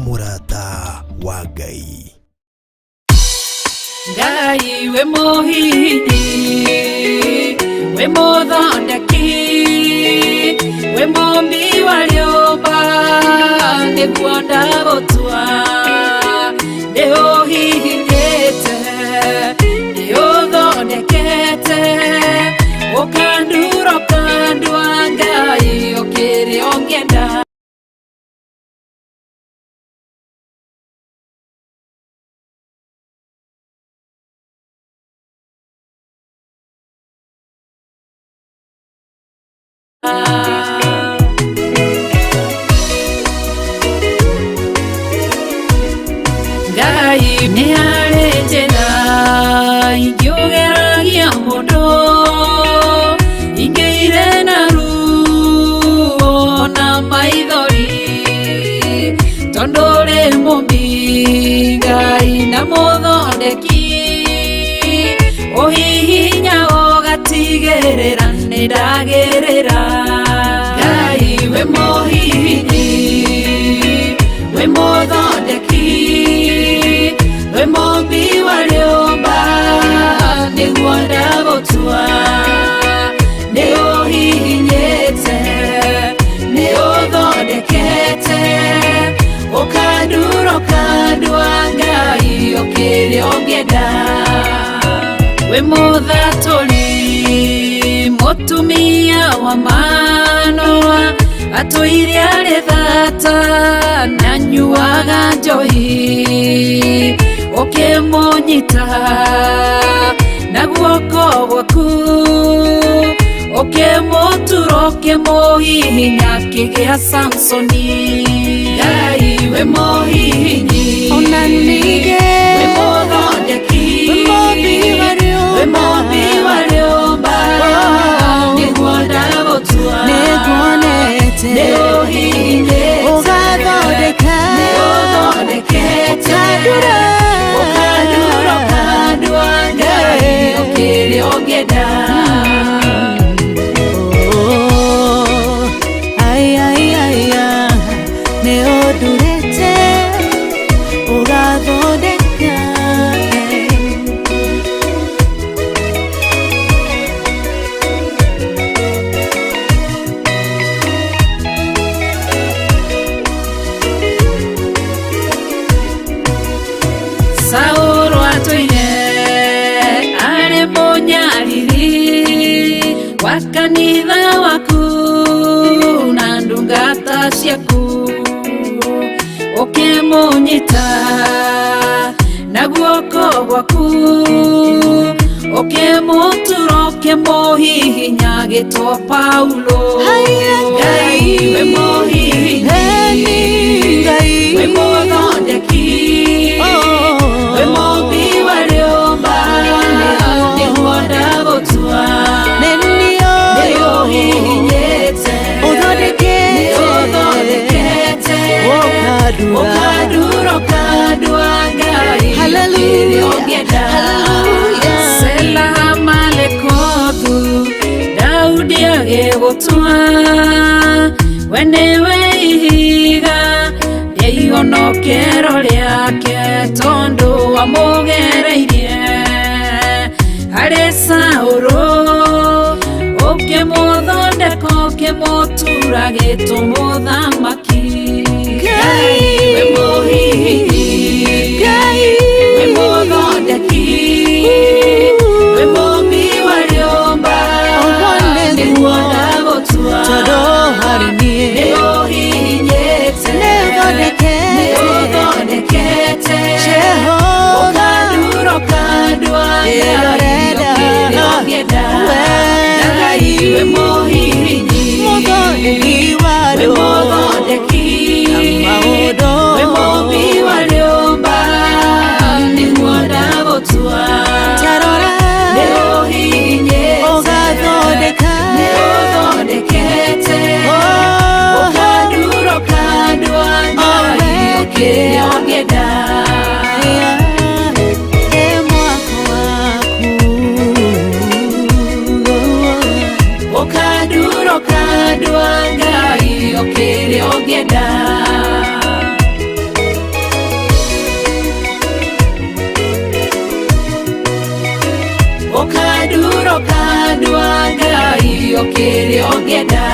Murata wa Ngai. Ngai we mũhini, we mũthondeki, we mũmbi wa rĩũmba, nĩguo ndagũtua, nĩũhihinyĩte, nĩũthondekete, ũkandura ũkandua Ngai ũkĩrĩ ũngĩenda. Ngai nĩ harĩ njĩra ingĩũgeragia mũndũ, ingĩire na ruo na maithori, tondũ ũrĩ mũmbi Ngai na mũthondeki, ũhihinya ũgatigĩrĩra nĩ ndagĩrĩra. Ngai we mũhini, we mũthondeki, we mũmbi wa rĩũmba, nĩguo ndagũtua, nĩũhihinyĩte, nĩũthondekete, ũkandura ũkandua Ngai ũkĩrĩ ũngĩenda. We mũthatũri, mũtumia wa Manoa, atũire arĩ thata na nyuaga njohi, ũkĩmũnyita na guoko gwaku, ũkĩmũtura ũkĩmũhihinya akĩgĩa Samsoni. Ngai we mũhihinyi, ona ningĩ we mũthondeki, we mũmbi wa rĩũmba, nĩguo ndagũtua, nĩguonete, nĩũhihinyĩte, ũgathondeka, nĩũthondekete, ũkandura ũkandua Ngai ũkĩrĩ ũngĩenda. Nĩũndurĩte, ũgathondeka. Saũlũ atũire arĩ mũnyariri wa kanitha waku na ndungata ciaku, ũkĩmũnyita na guoko gwaku, ũkĩmũtura ũkĩmũhihinya agĩtwo Paulo. Ngai we mũhihinyi, we mũthondeki, we mũmbi wa rĩũmba, nĩguo ndagũtua, nĩũhihinyĩte, nĩũthondekete, ũkandura Ukanduro kandwa Ngai. Hallelujah. Sela malekothu Daudi agegotwa wenewe ihiga yeihonokero riake tondu wamugereirie harĩ Saũlũ ũkĩmũthondeka ũkĩmũtura gĩtũmũthamaki. Ngai we mũhihi, Ngai we mũthondeki, we mũmbi wa rĩũmba, nĩguo ndagũtua nĩũhihinyĩte nĩũthondekete ũkanduro kandwa Ngai we mũhihinyi we mũthondeki we mũmbi wa rĩũmba nĩguo ndagũtua nĩũhihinyĩte nĩũthondekete ũkanduro kandwa Ngai ũkĩrĩa ũngĩenda. Ukanduro kandwa Ngai ũkĩrĩa ũngĩenda. Ukanduro kandwa Ngai ũkĩrĩa ũngĩenda.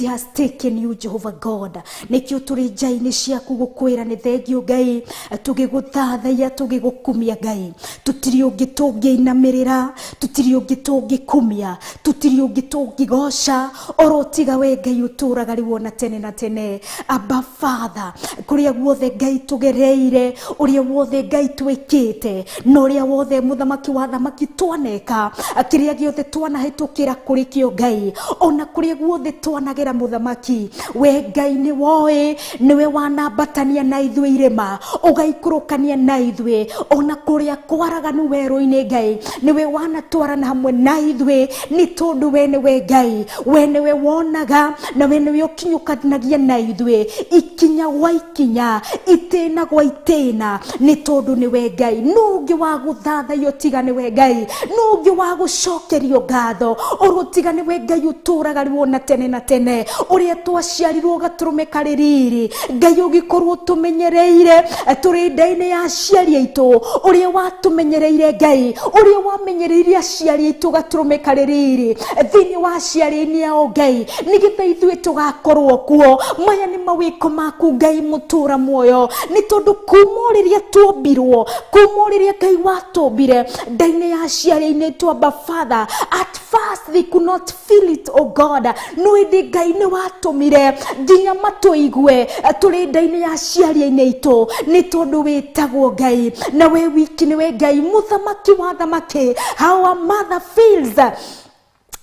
has taken you, Jehovah God. Nikio turi njaini ciaku gukwira ni thengio Ngai, tugiguthathaiya tugigukumia Ngai. Tutiri ungi tungiinamirira, tutiri ungi tungikumia, tutiri ungi tungigoca, orotiga we Ngai uturaga riwona tene na tene. Abba Father, kuria guothe Ngai tugereire, uria wothe Ngai twikite, no uria wothe muthamaki wa thamaki twaneka, akiria giothe twanahitukira kuri kio Ngai, ona kuria guothe twanagira muthamaki, we Ngai ni woe, niwe wanabatania na ithwe irema, ugaikũrũkania na ithwe, ona kuria kwaraganu werũ-inĩ Ngai, niwe wanatwarana hamwe na ithwe, ni tondu we niwe Ngai, we niwe wonaga, na we niwe ũkinyũkanagia na ithwe, ikinya gwa ikinya, itĩna gwa itĩna, ni tondu niwe Ngai. Nũngĩ wa gũthathaiyo tiga niwe Ngai, nũngĩ wa gũcokerio ngatho, ũrũtiga niwe Ngai ũtũraga riwona tene na tene, uria twaciarirwo gatũrũme karĩ riri, Ngai ũgĩkorwo tũmenyereire tũrĩ nda-inĩ ya aciari aitũ, uria watũmenyereire Ngai, uria wamenyereire aciari aitũ gatũrũme karĩ riri thĩinĩ wa aciari-inĩ ao Ngai, nĩgetha ithuĩ tũgakorwo kuo. Maya nĩ mawĩko maku Ngai mũtũra muoyo, nĩ tondũ kuma rĩrĩa tuombirwo, kuma rĩrĩa Ngai watũmbire nda-inĩ ya aciari-inĩ aitũ, Abba Father, at first they could not feel it, oh God, no ĩndĩ Ngai nĩ watũmire nginya matũigue tũrĩ nda-inĩ ya aciari-inĩ aitũ, nĩ tondũ wĩtagwo Ngai, na we wiki nĩwe Ngai mũthamaki wa thamaki. How a mother feels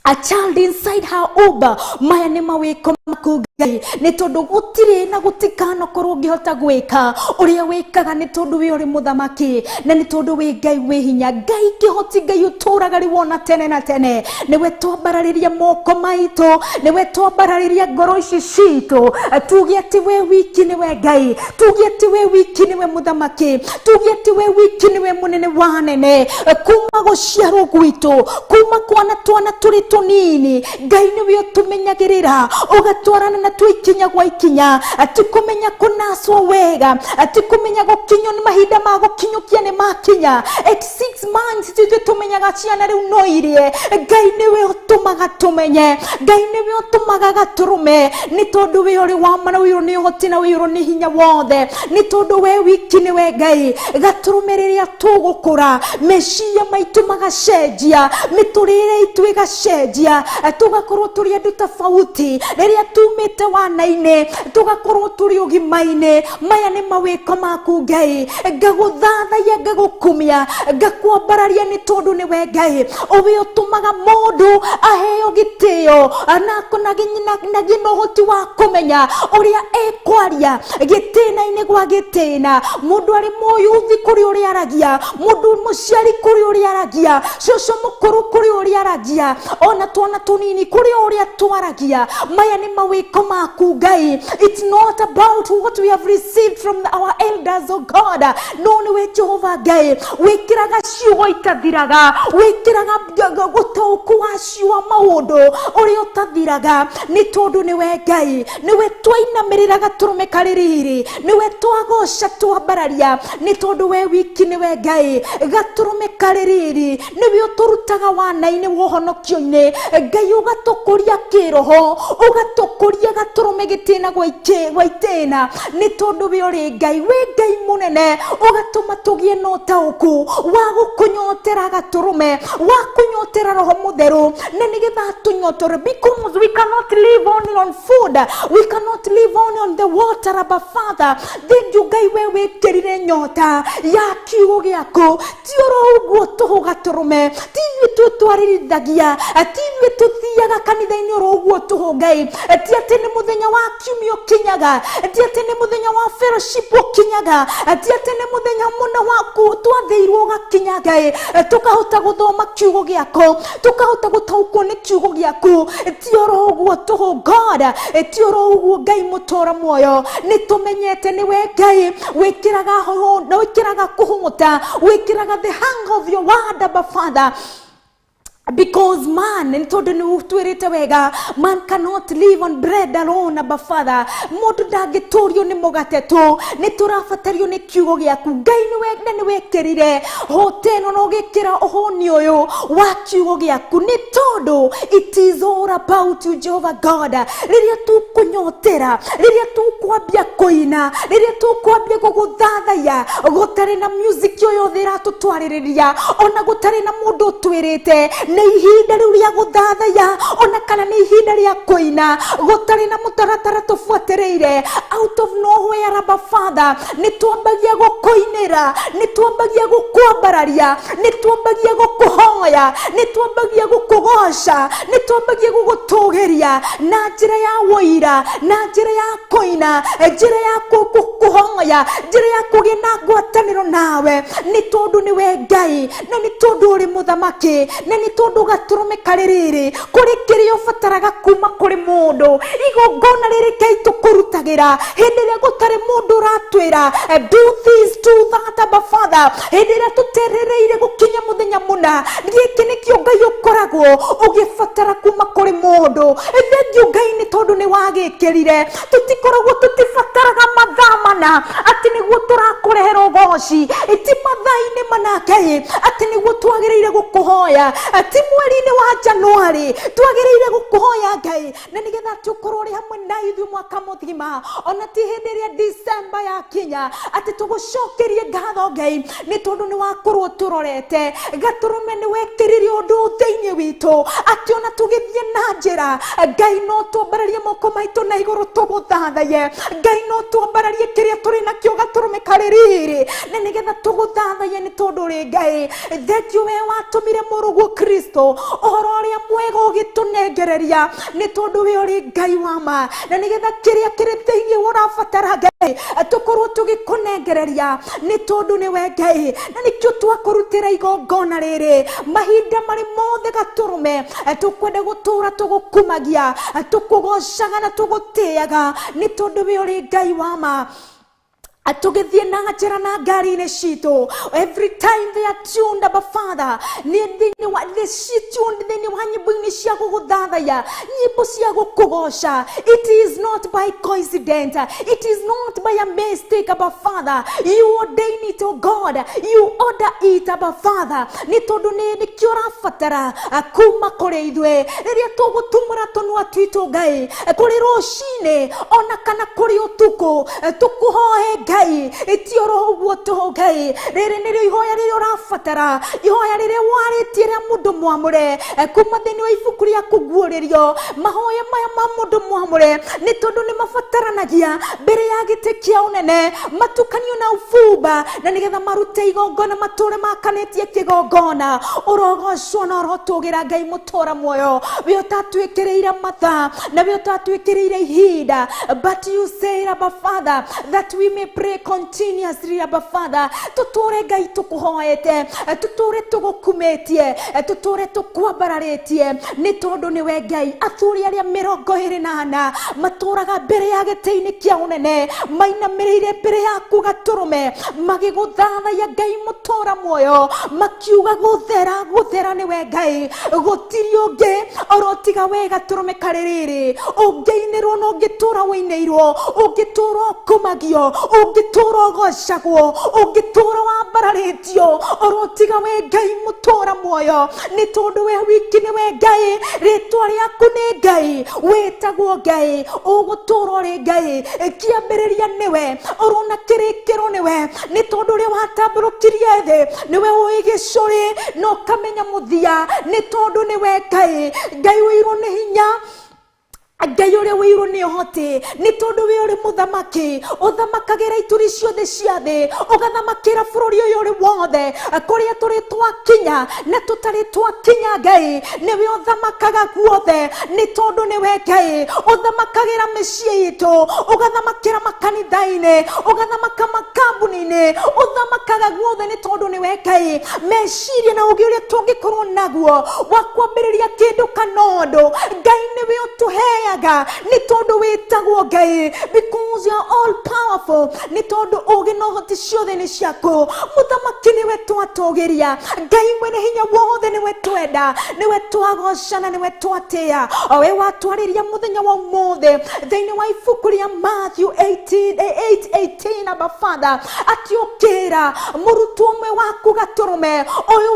a child inside her womb. Maya nĩ mawĩko maku Ngai, nĩ tondũ gũtirĩ na gũtikanokorwo ngĩhota gwĩka ũrĩa wĩkaga, nĩ tondũ we ũrĩ mũthamaki, na nĩ tondũ we Ngai wĩ hinya, Ngai kĩhoti, Ngai ũtũraga riwona tene na tene. Nĩwe twambararĩria moko maitũ, nĩwe twambararĩria ngoro ici citũ, tuge atĩ we wiki nĩwe Ngai, tuge atĩ we wiki nĩwe mũthamaki, tuge atĩ we wiki nĩwe mũnene wa anene. Kuma gũciarwo gwitũ, kuma kwana twana tũrĩ tũnini, Ngai nĩwe ũtũmenyagĩrĩra, ũgatwarana na twikinya gwa ikinya, atikumenya kunaswo wega, atikumenya gukinyo ni mahinda ma gukinyukia ni makinya. At 6 months titwe tumenyaga ciana riu no irie. Ngai niwe utumaga tumenye, Ngai niwe utumaga gaturume, ni tondu we uri wa mana wiru ni hoti na wiru ni hinya wothe, ni tondu we wiki niwe Ngai. Gaturume riria tugukura, meciria maitu magacenjia, miturire itu igacenjia, tugakorwo turi andu tofauti riria tumite wana-inĩ, tugakorwo turi ũgima-inĩ. Maya nĩ mawĩko maku Ngai, ngagũthathaiya, ngagũkumia, ngakwambararia nĩ tondũ nĩwe Ngai. Ũwe ũtũmaga mũndũ aheo gĩtĩo, na gina ũhoti wa kũmenya ũrĩa ekwaria gĩtĩna-inĩ gwa gĩtĩna. Mũndũ arĩ mũyuthi kũrĩ ũrĩa aragia, mũndũ mũciari kũrĩ ũrĩa aragia, cũcũ mũkũrũ kũrĩ ũrĩa aragia, ona twana tũnini kũrĩ ũrĩa twaragia. Maya nĩ mawĩko maku Ngai. It's not about what we have received from our elders, oh God. No, niwe Jehova Ngai, wĩkĩraga ciugo itathiraga, wĩkĩraga gũtaũku wa ciugo maũndũ ũrĩa ũtathiraga, nĩ tondũ niwe Ngai. Niwe twainamĩrĩra gatũrũme karĩ riri, niwe twagoca twambararia, nĩ tondũ we wiki niwe Ngai. Gatũrũme karĩ riri, niwe ũtũrutaga wana-inĩ wa ũhonokio-inĩ, Ngai ũgatũkũria kĩroho, ũgatũkũria gatũrũme gĩtĩna gwa itĩna, nĩ tondũ we ũrĩ Ngai. We Ngai mũnene, ũgatũma tũgĩe na ũtaũku wa gũkũnyotera gatũrũme, wa kũnyotera Roho Mũtheru, na nĩgetha tũnyotore, because we cannot live only on food, we cannot live only on the water, Abba Father. Thank you Ngai, we wĩkĩrire nyota ya kiugo gĩaku, ti oro ũguo tũhũ gatũrũme, ti ithuĩ tũtwarithagia, ti ithuĩ tũthiaga kanitha-inĩ oro ũguo tũhũ Ngai, ti atĩ nĩ mũthenya wa kiumia ũkinyaga, ti atĩ nĩ mũthenya wa fellowship ũkinyaga, ti atĩ nĩ mũthenya mũna waku twathĩirwo ũgakinya Ngai, tũkahota gũthoma kiugo gĩaku, tũkahota gũtaũkwo nĩ kiugo gĩaku. Ti oro ũguo tũhũ God, ti oro ũguo Ngai mũtũra muoyo, nĩ tũmenyete nĩwe Ngai wĩkĩraga ho na wĩkĩraga kũhũta, wĩkĩraga the hang of your word, Abba Father. Because man, man cannot live on bread alone, Abba Father. Modu dagetorio ni mogateto, ni turafatario ni kiugo giaku. Ngai ni wekerire, hoteno no gekira ohoni oyo wa kiugo giaku. Ni todo, it is all about you, Jehovah God. Riria tu kunyotera, riria tu kwambia koina, riria tu kwambia guthathaiya, gutari na music yoyo thera tutwaririria, ona gutari na mundu twirite. Ni ihinda riu ria guthathaiya ona kana ni ihinda ria koina gutari na mutaratara tufuatereire out of nowhere, Abba Father. Ni twambagia gukoinira, ni twambagia gukwambararia, ni twambagia gukuhoya, ni twambagia gukugoca, ni twambagia gugutugeria na njira ya woira, na njira ya koina, njira ya gukuhoya, njira ya kugina ngwataniro nawe. Ni tondu ni we Ngai, na ni tondu uri muthamaki, na ni tondu gaturume kaririri kuri kirio fataraga kuma kuri mundu. Igongona riri Ngai tukurutagira hindi ria gutari mundu ratwira do this, do that, Abba Father. Hindi ria tuterereire gukinya muthenya muna giki nikio Ngai ukoragwo ugifatara kuma kuri mundu. Thengiu Ngai ni tondu ni wagikirire tutikoragwo tutifataraga mathamana ati niguo turakurehera ugoci, iti mathaini mana Ngai ati niguo twagiriire gukuhoya, ati mweri-ini wa Januari twagiriire gukuhoya Ngai na nigetha tukorwo ri hamwe na ithuĩ mwaka muthima, ona ti hindi ria December ya kinya ati tugucokerie ngatho Ngai ni tondu ni wakorwo turorete gaturume ni wekirire undu thiini witu ati ona tugithie na njira Ngai no twambararie moko maitu na iguru tuguthathaiye. Ngai no twambararie kiria turi nakio gaturume kaririri na nigetha tuguthathaiye ni tondu ri Ngai. Thengiu we watumire murugu Kristo ohoro uria mwega ugitunengereria ni tondu we uri Ngai wa ma, na nigetha kiria kiri thiini urabatara Ngai tukorwo tugikunengereria ni tondu ni we Ngai, na nikio twakurutira igongona riri mahinda mari mothe gaturume tukwenda gutura tugukumagia tukugocaga na tugutiaga ni tondu we uri Ngai wa ma. Atugithie na njira na ngari-ini citu every time they are tuned, Abba Father. Ni thini wa tuned thini wa nyimbo-ini cia guguthathaiya, nyimbo cia gukugoca. It is not by coincidence, it is not by a mistake, Abba Father. You ordain it, oh God, you order it, Abba Father. Ni tondu ni kio rafatara kuma kuri ithue riria tugutumura tunua twitu Ngai kuri ruci-ini ona kana kuri utuku tukuhoe Ngai itioro uguo tuho Ngai. Riri nirio ihoya riria urafatara, ihoya riria waritie ria mundu mwamure kuma thiini wa ibuku ria kuguuririo. Mahoya maya ma mundu mwamure ni tondu ni mafataranagia mbere ya giti kia unene matukanio na ufumba na nigetha marute igongona mature makanitie kigongona. Urogocwo na urotugira Ngai mutora muoyo we utatwikireire matha na we utatwikireire ihinda, but you say, Abba Father, that we may pray continuously, Abba Father. Tuture Ngai tukuhoete, tuture tugukumetie, tuture tukwambararetie ni tondu ni we Ngai. Athuri aria 24 maturaga mbere ya giti-ini kia unene mainamiriire mbere yaku gaturume magiguthathaiya Ngai mutora muoyo makiuga guthera ni we Ngai. Gutiri ungi orotiga we gaturume kaririri ungiinirwo no ngitura wineirwo ungitura kumagio ungitura gocagwo ungitura wambararitio orotiga we Ngai mutora muoyo ni tondu we wiki ni we Ngai. Ritwa riaku ni Ngai, witagwo Ngai, ugutura ri Ngai, kiambiriria niwe, urona kirikiro niwe, ni tondu ri watamburukirie thi niwe ui gicuri no kamenya muthia ni tondu niwe Ngai. Ngai wirwo ni hinya, Ngai uria wiru ni hoti ni tondu we uri muthamaki uthamakagira ituri ciothe cia thi ugathamakira bururi uyu uri wothe kuria turi twakinya na tutari twakinya Ngai niwe uthamakaga guothe ni tondu niwe Ngai. Uthamakagira micii itu ugathamakira makanitha-ini ugathamaka makambuni-ini uthamakaga guothe ni tondu niwe Ngai. Meciria na ugi uria tungikorwo naguo wa kwambiriria kindu kanondu Ngai niwe utuheaga ni tondu witagwo Ngai, because you are all powerful ni tondu ugi no hoti ciothe ni ciaku. Muthamaki ni niwe twatogeria Ngai mwene hinya wothe niwe twenda niwe twagocana niwe twatia owe watwariria muthenya wa mothe thini wa ibuku ria Matthew 8:18 aba Father atiokera murutwo umwe waku gaturume oyo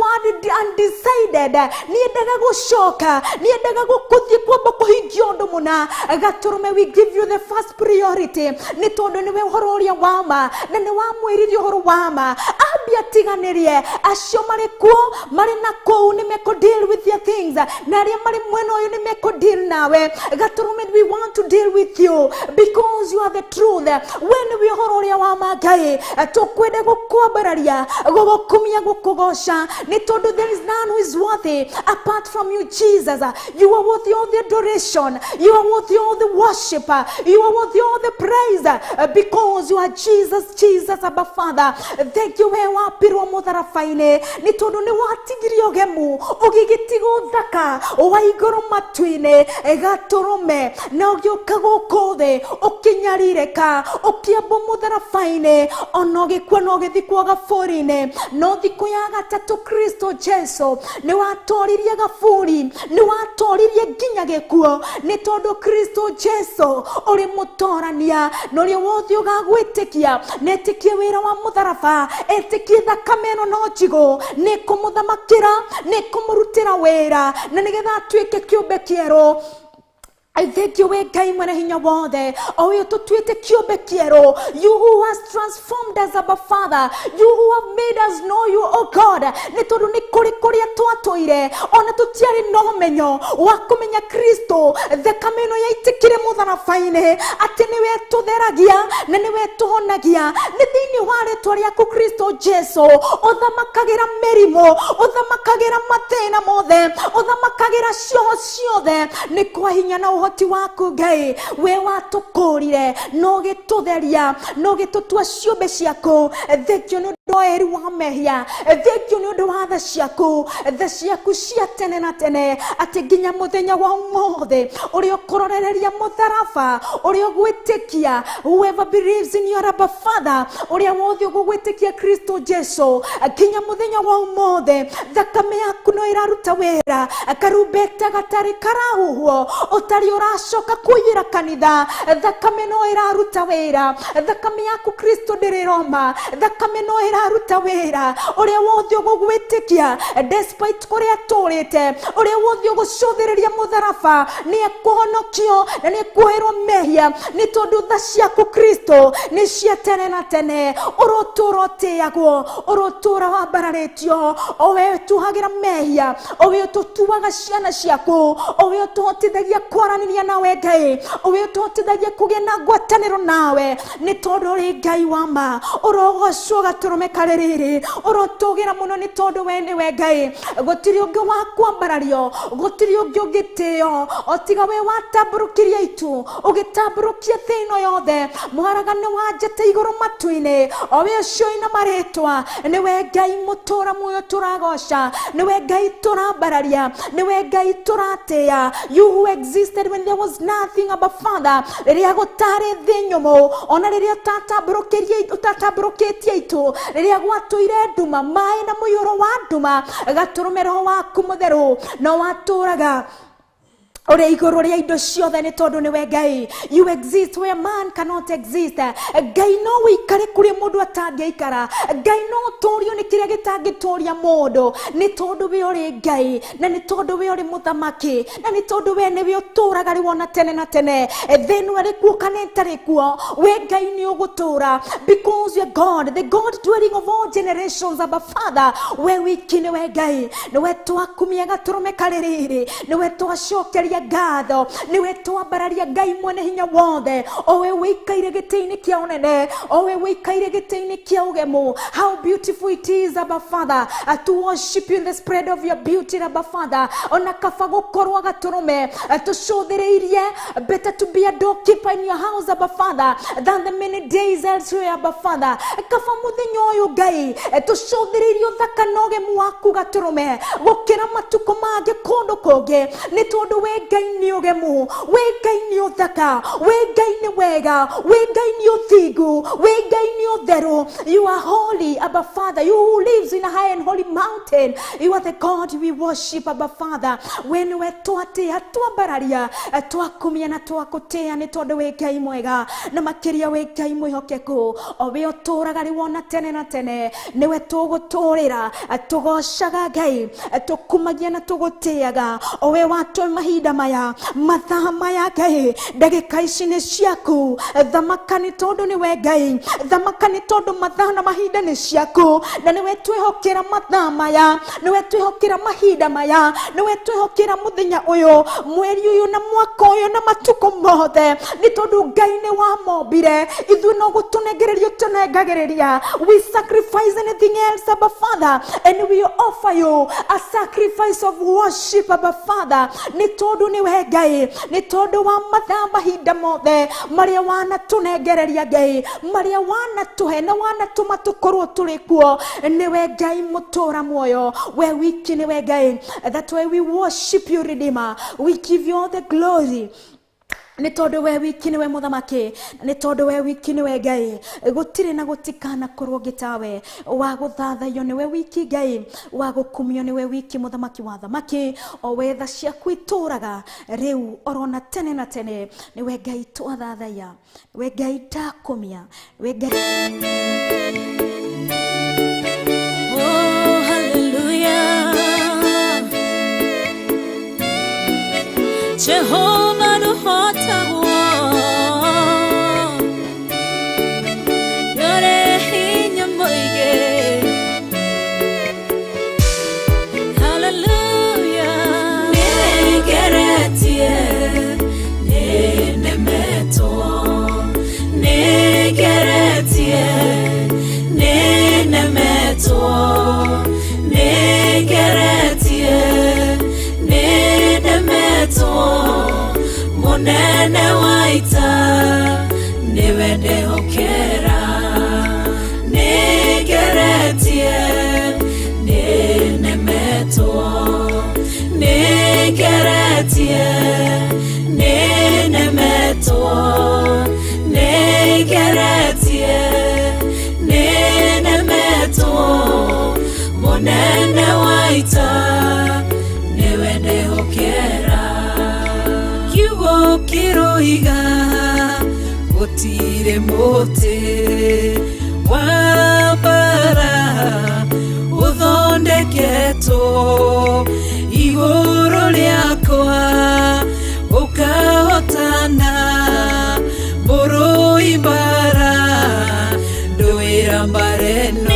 undecided niendaga gucoka niendaga gukuthie kwamba kuhingia undu muna gaturume we give you the first priority ni tondu niwe uhoro uria wama na ni wamwiririe uhoro wama ambia tiganirie acio mari kuo mari na kou ni meko deal with your things na ria mari mwena uyu ni meko deal nawe gaturume we want to deal with you because you are the truth when we uhoro uria wama Ngai tukwenda gukwambararia gugukumia gukugosha ni tondu there is none who is worthy apart from you Jesus. You are worthy of the adoration, you are worthy of the worship, you are worthy of the praise because you are Jesus Abba Father. Thank you we wapirwo mutharafaine ni tondu ni watigirio gemu ugigitigo thaka wa iguru matuine gaturume na ugiuka gukothe ukinyarireka ukiambo mutharafaine ono gikwa no githikwa gaforine no thiko ya gatatu Kristo Jesu ni watoririe gafuri ni watoririe nginya gikuo ni tondu Kristo Jesu uri mutorania no ri wothe ugagwitikia netikie wira wa mutharaba etikie thakame no njigo ni kumuthamakira ni kumurutira wira na nigetha atuike kiumbe kieru. I thank you we Ngai mwene hinya wothe oyo tutwite kiumbe kieru you who has transformed us Abba Father you who have made us know you oh God ni tondu ni kuri kuria twatoire ona tutiari no menyo wa kumenya Kristo thakame no yaitikire mutharabaine ati niwe tutheragia na niwe tuhonagia ni thini wale twaria ku Kristo Jesu uthamakagira mirimo uthamakagira mathina mothe uthamakagira ciothe ni kwa hinya na uhoti waku Ngai we watukurire no gitutheria no gitutua ciumbe ciaku thekio no ndoeri wa mehia thekio no ndo wa tha ciaku cia tene na tene ati nginya muthenya wa umothe uri ukororereria mutharaba uri ugwitikia whoever believes in your Abba Father uri wothe ugwitikia Kristo Jesu nginya muthenya wa umothe thakame yaku no iraruta wira karubeta gatari karahuhwo utari uracoka kuira kanitha thakame no iraruta wira thakame yaku Kristo ndiroma thakame no iraruta wira uri wothe ugwitikia despite kuria turite uri wothe ugucuthiriria mutharaba ni ekuhonokio na ni kuhirwo mehia ni tondu tha ciaku Kristo ni cia tene na tene urotura utiagwo urotura wambararitio owe tuhagira mehia owe tutuaga ciana ciaku owe tuhotithagia kwaraniria nawe Ngai owe tuhotithagia kugia na ngwataniro nawe ni tondu ri Ngai wa ma urogocwo gaturume kareriri urotugira muno ni tondu we ni we Ngai gutiri ungi wa kwambarario gutiri ungi ugitio otiga we watamburukiria itu ugitamburukia thino yothe muharagane wanjete iguru matuine owe ucio ina maritwa ni we Ngai mutura muyo turagoca ni we Ngai turambararia ni we Ngai turatia you who existed when there was nothing Abba Father riria gutari thinyumu ona riria utatamburukitie itu riria gwatuire nduma mai na muyuro wa nduma gaturumero waku mutheru no waturaga ore igoro ria indo ciothe ni tondu ni we Ngai you exist where man cannot exist Ngai no wikare kuri mundu atangiikara Ngai no torio ni kiria gitangitoria mundu ni tondu we uri Ngai na ni tondu we uri muthamaki na ni tondu we ni we uturaga ri wona tene na tene then we ku kanetare kuo we Ngai ni ugutura because you are God the God dwelling of all generations Abba Father we wikine we Ngai ni we twakumia gaturume kareriri ni we twacokeria gatho niwe twambararia Ngai mwene hinya wothe owe wikaire gitiini kia unene owe wikaire gitiini kia ugemu how beautiful it is Abba Father to worship you in the spread of your beauty Abba Father ona kaba gukorwo gaturume tucuthireirie better to be a doorkeeper in your house Abba Father than the many days elsewhere Abba Father kaba muthenya uyu Ngai tucuthireirie uthaka na ugemu waku gaturume gukira matuko mangi kundu kungi ni tondu we Ngai ni ugemu we Ngai ni uthaka we Ngai ni wega we Ngai ni uthigu we Ngai ni utheru you are holy Abba Father you who live lives in a high and holy mountain. You are the God we worship, Abba Father. When we twatea twambararia twakumia na twakutea ni tondu we Ngai mwega na makiria we Ngai mwihokeku o we uturaga ri wona tene na tene ni we tuguturira tugocaga Ngai tukumagia na tuguteaga o we watu mahinda maya mathaa maya Ngai ndagika ici ni ciaku thamaka ni tondu ni we Ngai thamaka ni tondu mathaa na mahinda ni ciaku na ni we twihokera mathaa maya ni we twihokera mahinda maya ni we twihokera muthenya uyu mweri uyu na mwaka uyu na matuko mothe ni tondu Ngai ni wa mombire ithu no gutunegereria tunengagereria. We sacrifice anything else, Abba Father, and we offer you a sacrifice of worship, Abba Father. Ni tondu ni we Ngai ni tondu wa mathaa mahinda mothe maria wana tunegereria Ngai maria wana tuhe na wana tumatukorwo turi kuo ni we Ngai mutura muoyo we wiki ni we Ngai. That way we worship you, Redeemer. We give you all the glory. Ni tondu we wiki ni we muthamaki ni tondu we wiki ni we Ngai gutire na gutikana korwo gitawe wa guthathaiyo ni we wiki Ngai wa gukumio ni we wiki muthamaki wa thamaki o wetha ciaku ituraga riu orona tene na tene ni we Ngai twathathaiya we Ngai ndakumia we Ngai. Oh hallelujah Jehovah no hota yore hinya moige hallelujah negeretie nenemeto negeretie nenemeto negeretie Monene waita niwende hokera negeretie nenemeto negeretie nenemeto negeretie nenemeto monene waita niwende hokera kiroiga gutire mote wabara uthondeketo iguru riakwa ukahotana buru ibara nduira mbareno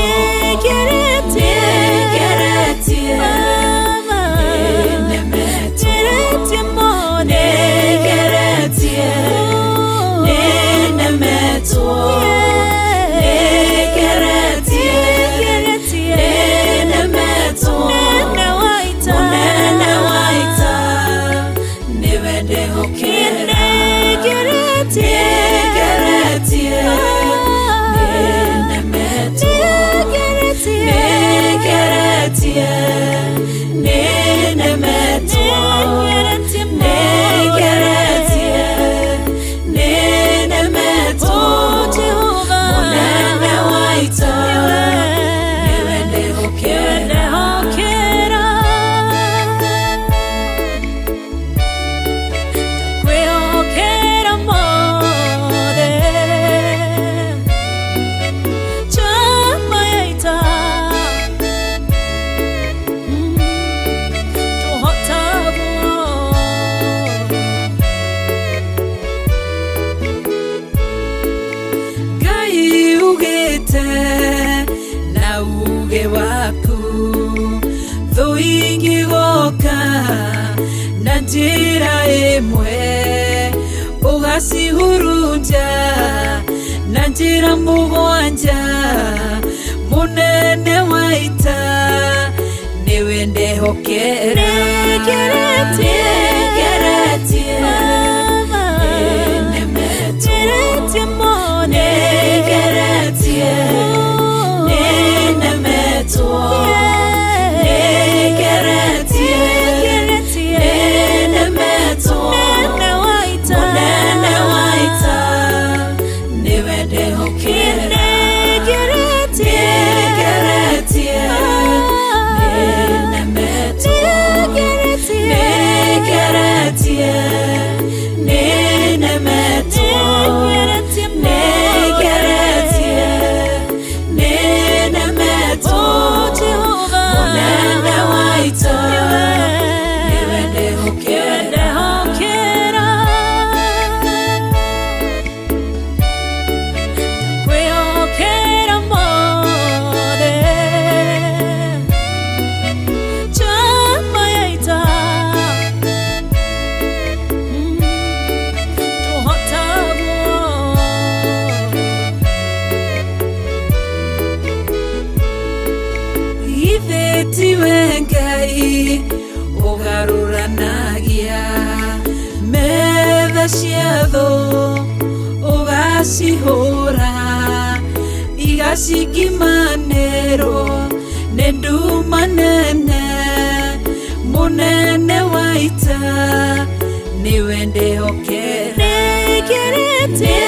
njira imwe ugacihurunja na njira mugwanja munene waita niwe ndehokera negeretie nenemetie mone negeretie nenemeto yeah. wĩtĩtiwe Ngai ũgarũranagia metha cia thũ ũgacihũra igacikimanĩrwo nĩ nduma nene mũnene wa ita nĩwe ndĩhokera nĩgeretie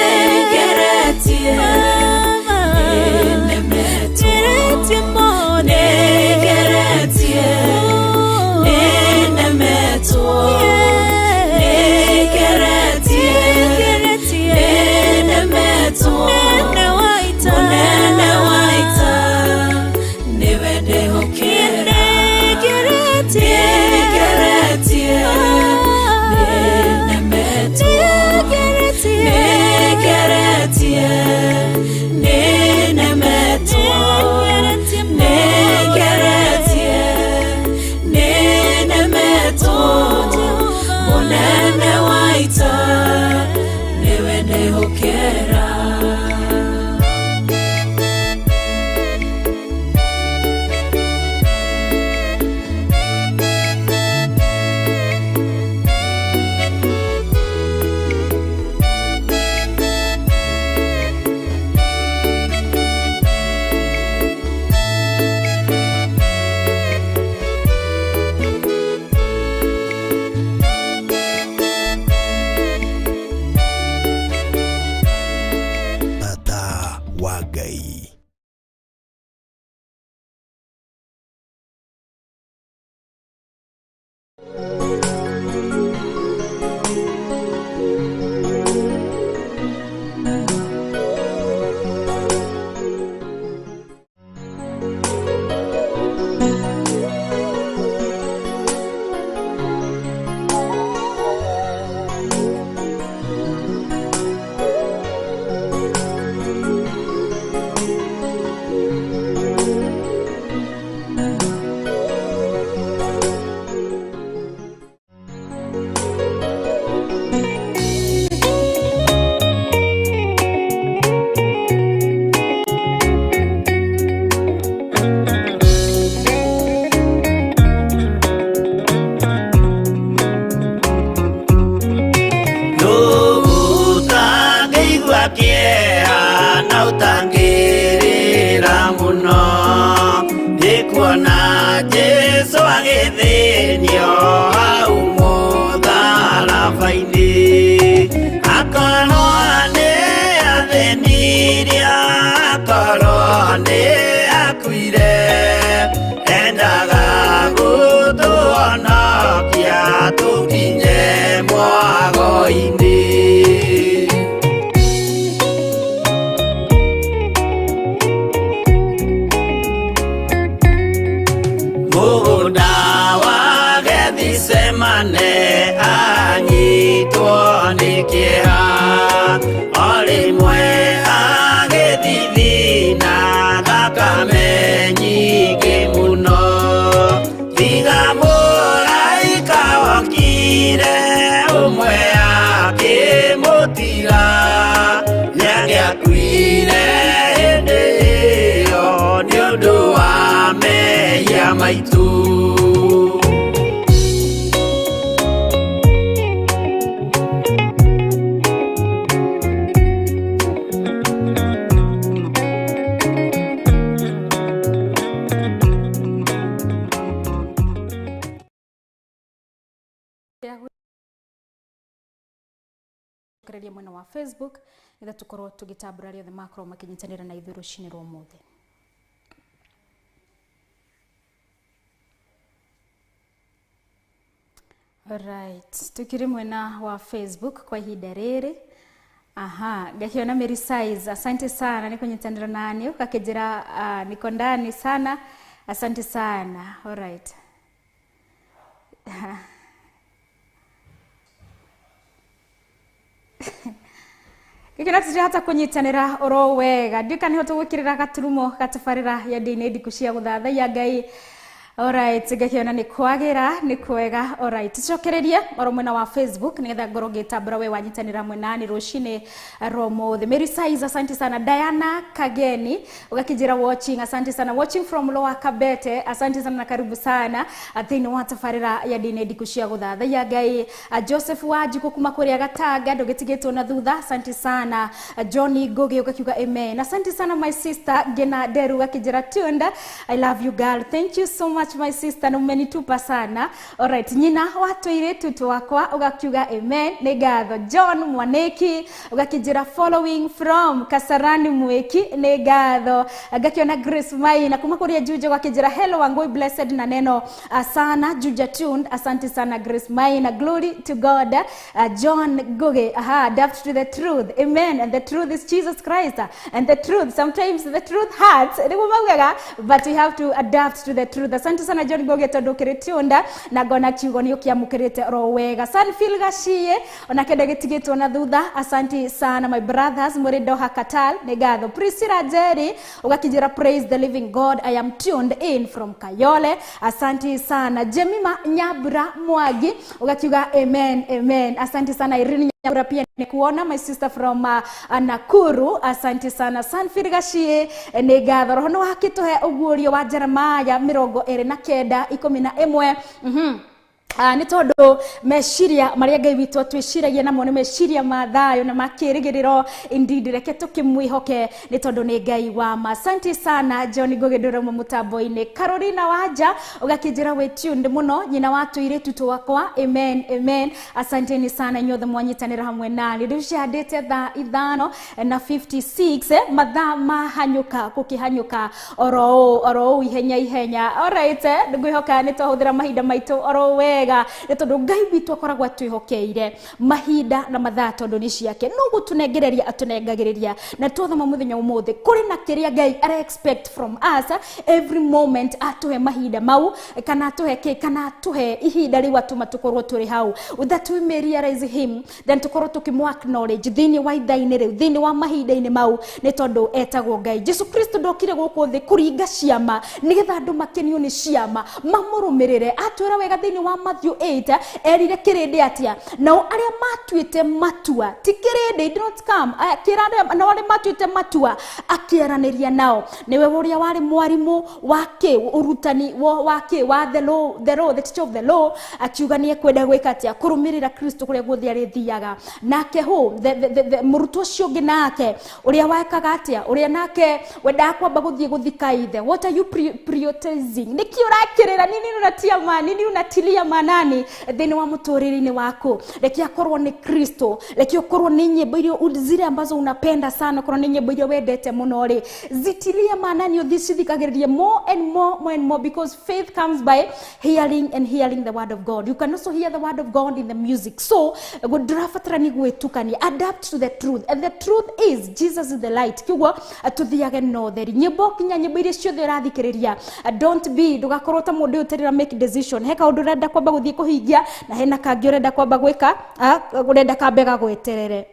mwena wa Facebook nitha tukorwo tugitambura riothe makorwo makinyitanira na ithuĩ rũcinĩ rwa ũmũthĩ. Alright, tukiri mwena wa Facebook kwa ihinda rĩrĩ. Aha, ngakiona Mary Size, asante sana niko nyitanira nani ukakijira niko ndani sana. Asante sana. Alright. Kikina tiri hata kunyitanira oro wega. Ndika niho tugwikirira gaturumo gatabarira ya Ndia-Ini Ndiku cia Guthathaiya Ngai. Alright, gakiona ni kwagira ni kwega. Alright, tucokererie oro mwena wa Facebook nigetha ngoro ngitambura we wanyitanira mwena ni ruci-ini romo the Mary Size. Asante sana Diana Kageni ugakijira watching. Asante sana watching from Lower Kabete. Asante sana na karibu sana athini wa tafarira ya dine dikushia Guthathaiya Ngai. Joseph Wanjiku kuma kuria Gataga ndogetigitwo na thutha. Asante sana Johnny Goge ugakiuga amen. Asante sana my sister Gena Deru ugakijira tunda. I love you girl. Thank you so much my sister, na umenitupa sana. Alright, nyina watu ile tutu wakwa ugakiuga amen. Negatho John Mwaneki ugakijira following from Kasarani Mweki. Negatho gakiona Grace Mai na kuma kuria Juja ugakijira hello Wangui blessed na neno sana Juja tuned. Asante sana Grace Mai na glory to God. John Goge adapt to the truth, amen, and the truth is Jesus Christ. And the truth, sometimes the truth hurts, but we have to adapt to the truth. Asante sana John Goge tondu kiritiunda na gona kiugo ni ukiamukirite ro wega. San Phil Gashie onakenda gitigitwo na thutha. Asante sana my brothers Murido Hakatal Negatho Priscilla Jerry ugakijira praise the living God. I am tuned in from Kayole. Asante sana Jemima Nyabura Mwagi ugakiuga amen amen. Asante sana Irene Nyabura pia nikuona my sister from Nakuru. Asante sana San Phil Gashie Negatho roho no hakituhe ugurio wa Jeremiah 29:11. Ni tondu meshiria maria Ngai witũ twĩciragia namo nĩ meshiria ma thayo na makĩrĩgĩrĩro. Indeed reke tukimwihoke ni tondu ni Ngai wa ma. Asante sana John Goge ndũrũmo mũtambo-inĩ. Carolina Wanja ugakijira we tuned muno nyina watu ile tutu wakwa amen amen. Asante ni sana nyothe mwanyitanĩra hamwe nani. Rĩu ciandĩte thaa 5:56 mathaa mahanyũka gũkĩhanyũka oro ihenya. Alright, ngwihoka nĩ twahũthĩra mahinda maitũ oro wega ni tondu Ngai witũ akoragwo atwihokeire mahinda na mathaa tondu ni ciake. No gutunengereria atunengagiriria na twathoma muthenya umuthi kuri na kiria Ngai ara expect from us every moment. Atuhe mahinda mau kana atuhe ihinda riu atuma tukorwo turi hau that we may realize him, then tukorwo tukimu acknowledge thini wa ithaini riu thini wa mahinda-ini mau ni tondu etagwo Ngai. Jesu Kristo ndokire guku thi kuringa ciama nigetha andu makenio ni ciama mamurumirire. Atwira wega thini wa Matthew 8 erire kirindi atia nao aria matuite matua ti kirindi did not come kirande nao aria matuite matua akieraniria nao niwe uria wari mwarimu wake urutani wake wa the law the teacher of the law akiuga nie kwenda gwika atia kurumirira Kristo kuria guthi ari thiaga nake hu the murutwo cio ngi nake uria wakaga atia uria nake wenda kwamba guthie guthika ithe. What are you prioritizing? Niki urakirira nini unatia mani nini unatilia manani thini wa muturiri-ini wako? Reki akorwo ni Kristo, reki akorwo ni nyimbo irio zile ambazo unapenda sana, korwo ni nyimbo irio wendete muno ri zitilia manani uthicithikagiririe more and more because faith comes by hearing and hearing the word of God. You can also hear the word of God in the music. So gudrafatara ni gwetukania, adapt to the truth, and the truth is Jesus is the light. Kiguo tuthiage no theri nyimbo kinya nyimbo irio ciothe rathikiriria. Don't be ndugakorwo ta mundu utarira make decision heka undu renda kwamba guthie kuhingia na hena kangi urenda kwamba gwika urenda kambega gweterere.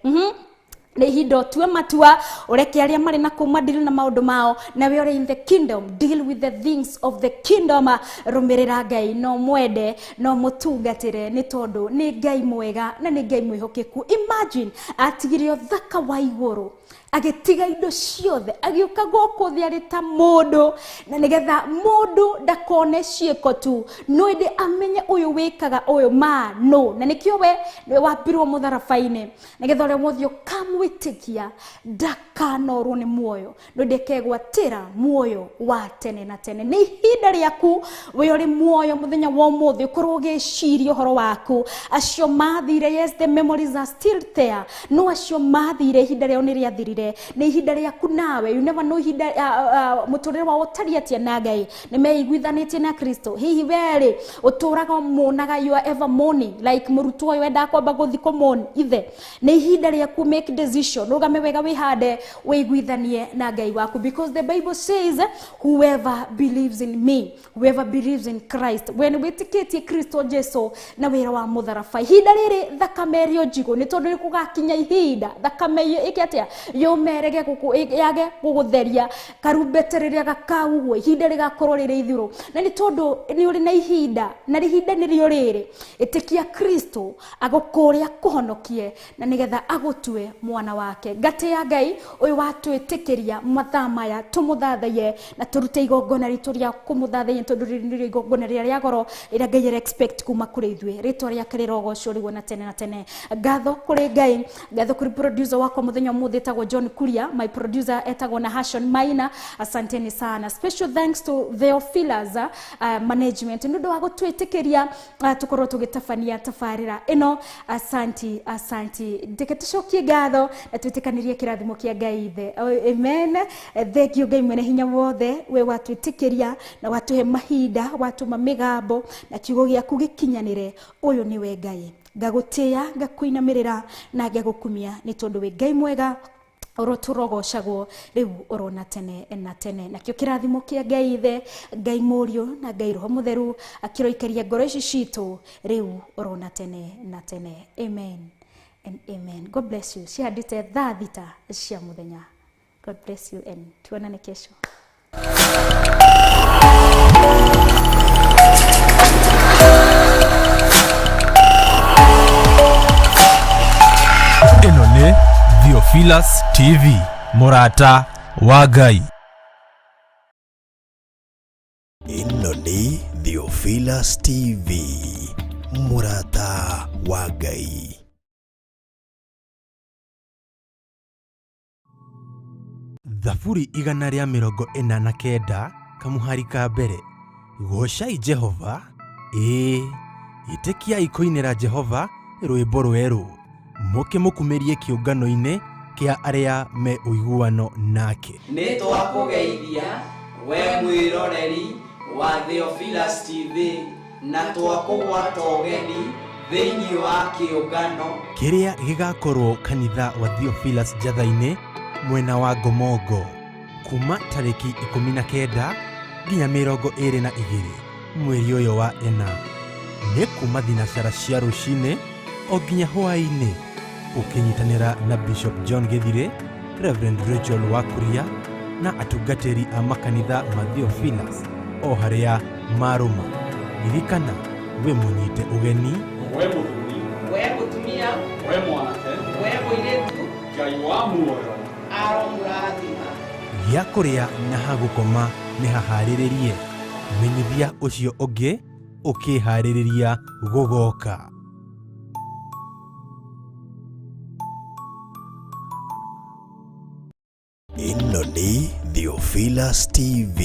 Ni hindo tuwe matua ureke aria mari na kuma deal na maundu mao na we are in the kingdom, deal with the things of the kingdom. Rumirira Ngai no mwende no mutungatire ni tondu ni Ngai mwega na ni Ngai mwihokeku. Imagine atigirio thaka wa iguru agetiga indo ciothe agiuka guku thi ari ta mundu na nigetha mundu ndakone cieko tu no indi amenye uyu wikaga uyu no na nikio we wapirwo mutharabaini nigetha uri muthio kamwitikia ndakanoro ni muoyo no ndekegwatira muoyo wa tene na tene. Ni ihinda riaku we uri muoyo muthenya wa muthi ukorwo giciria uhoro waku acio mathire. Yes, the memories are still there. No acio mathire ihinda rio ni riathirire ni ihinda riaku nawe. You never know ihinda muturire wa utari atia na Ngai ni meiguithanitie na Kristo. Hihi weri uturaga munaga you are ever mourning like murutwo wenda kwamba guthiko mourn ithe ni ihinda riaku make decision rugame wega wihande wiguithanie na Ngai waku because the Bible says whoever believes in me, whoever believes in Christ, when witikitie Kristo Jesu na wira wa mutharabai ihinda riri thakame rio njigo ni tondu kugakinya ihinda thakame iyo ikiatia yumerege yage gugutheria karumbetereria gakauwe ihinda rigakorwo riri ithuru na ni tondu ni uri na ihinda na ihinda ni rio riri itikia Kristo agukuria kuhonokie na nigetha agutue mwana wake ngati ya Ngai uyu watwitikiria mathaa maya tumuthathaye na turute igongona ritu ria kumuthathaye tondu riri igongona ria goro ira Ngai expect kuma kuri ithwe ritwa ria kirirogo curi na tene na tene ngatho kuri Ngai ngatho kuri producer wako muthenya muthi etagwo John Kuria my producer etagwo na Hashon Maina asanteni sana special thanks to Theophilus management nundu wa gutwitikiria tukorwo tugitafania tafarira ino asanti ndiketucokie ngatho na twitikanirie kirathimo kia Ngai ithe amen thank you Ngai mwene hinya wothe we watwitikiria na watuhe mahinda watuma migambo na kiugo giaku gikinyanire uyu ni we Ngai ngagutia ngakuinamirira na ngagukumia ni tondu we Ngai mwega uroturogocagwo riu urona tene na tene nakio kirathimo kia Ngai ithe Ngai murio na Ngai roho mutheru akiroikaria ngoro ici citu riu urona tene na tene amen and amen. God bless you. Ciandite thaa thita cia muthenya. God bless you and tuonane kesho. Ino ni Theophilus TV, Murata wa Ngai. Ino ni Theophilus TV, Murata wa Ngai. Thaburi 149 kamuhari ka mbere. Gocai Jehova, itikiai kuinira Jehova rwimbo rweru, muke mukumerie kiungano-ini kia aria me uiguano nake. Nĩ twakũgeithia we mwĩroreri wa Theophilus TV na twakũgwata ũgeni thĩinĩ wa kĩũngano kiria gigakorwo kanitha wa Theophilus Jathaine mwena wa Gomongo kuma tariki 19 nginya 22 mweri uyu wa ena. Nĩ kuma thinacara cia ruci-ini o nginya hwa-ini ukinyitanira na Bishop John Githire, Reverend Rachel Wakuria na atungatĩri a makanitha ma Theophilus o haria maruma. Ririkana we munyite ugeni, we muthuri, we mũtumia, we mwanake, we mũirĩtu, Ngai wa muoyo aromũrathima. gĩa kũrĩa na hagũkoma nĩ haharĩrĩrie. Menyithia ũcio ũngĩ ũkĩharĩrĩria gũgoka. Ino ni Theophilus TV.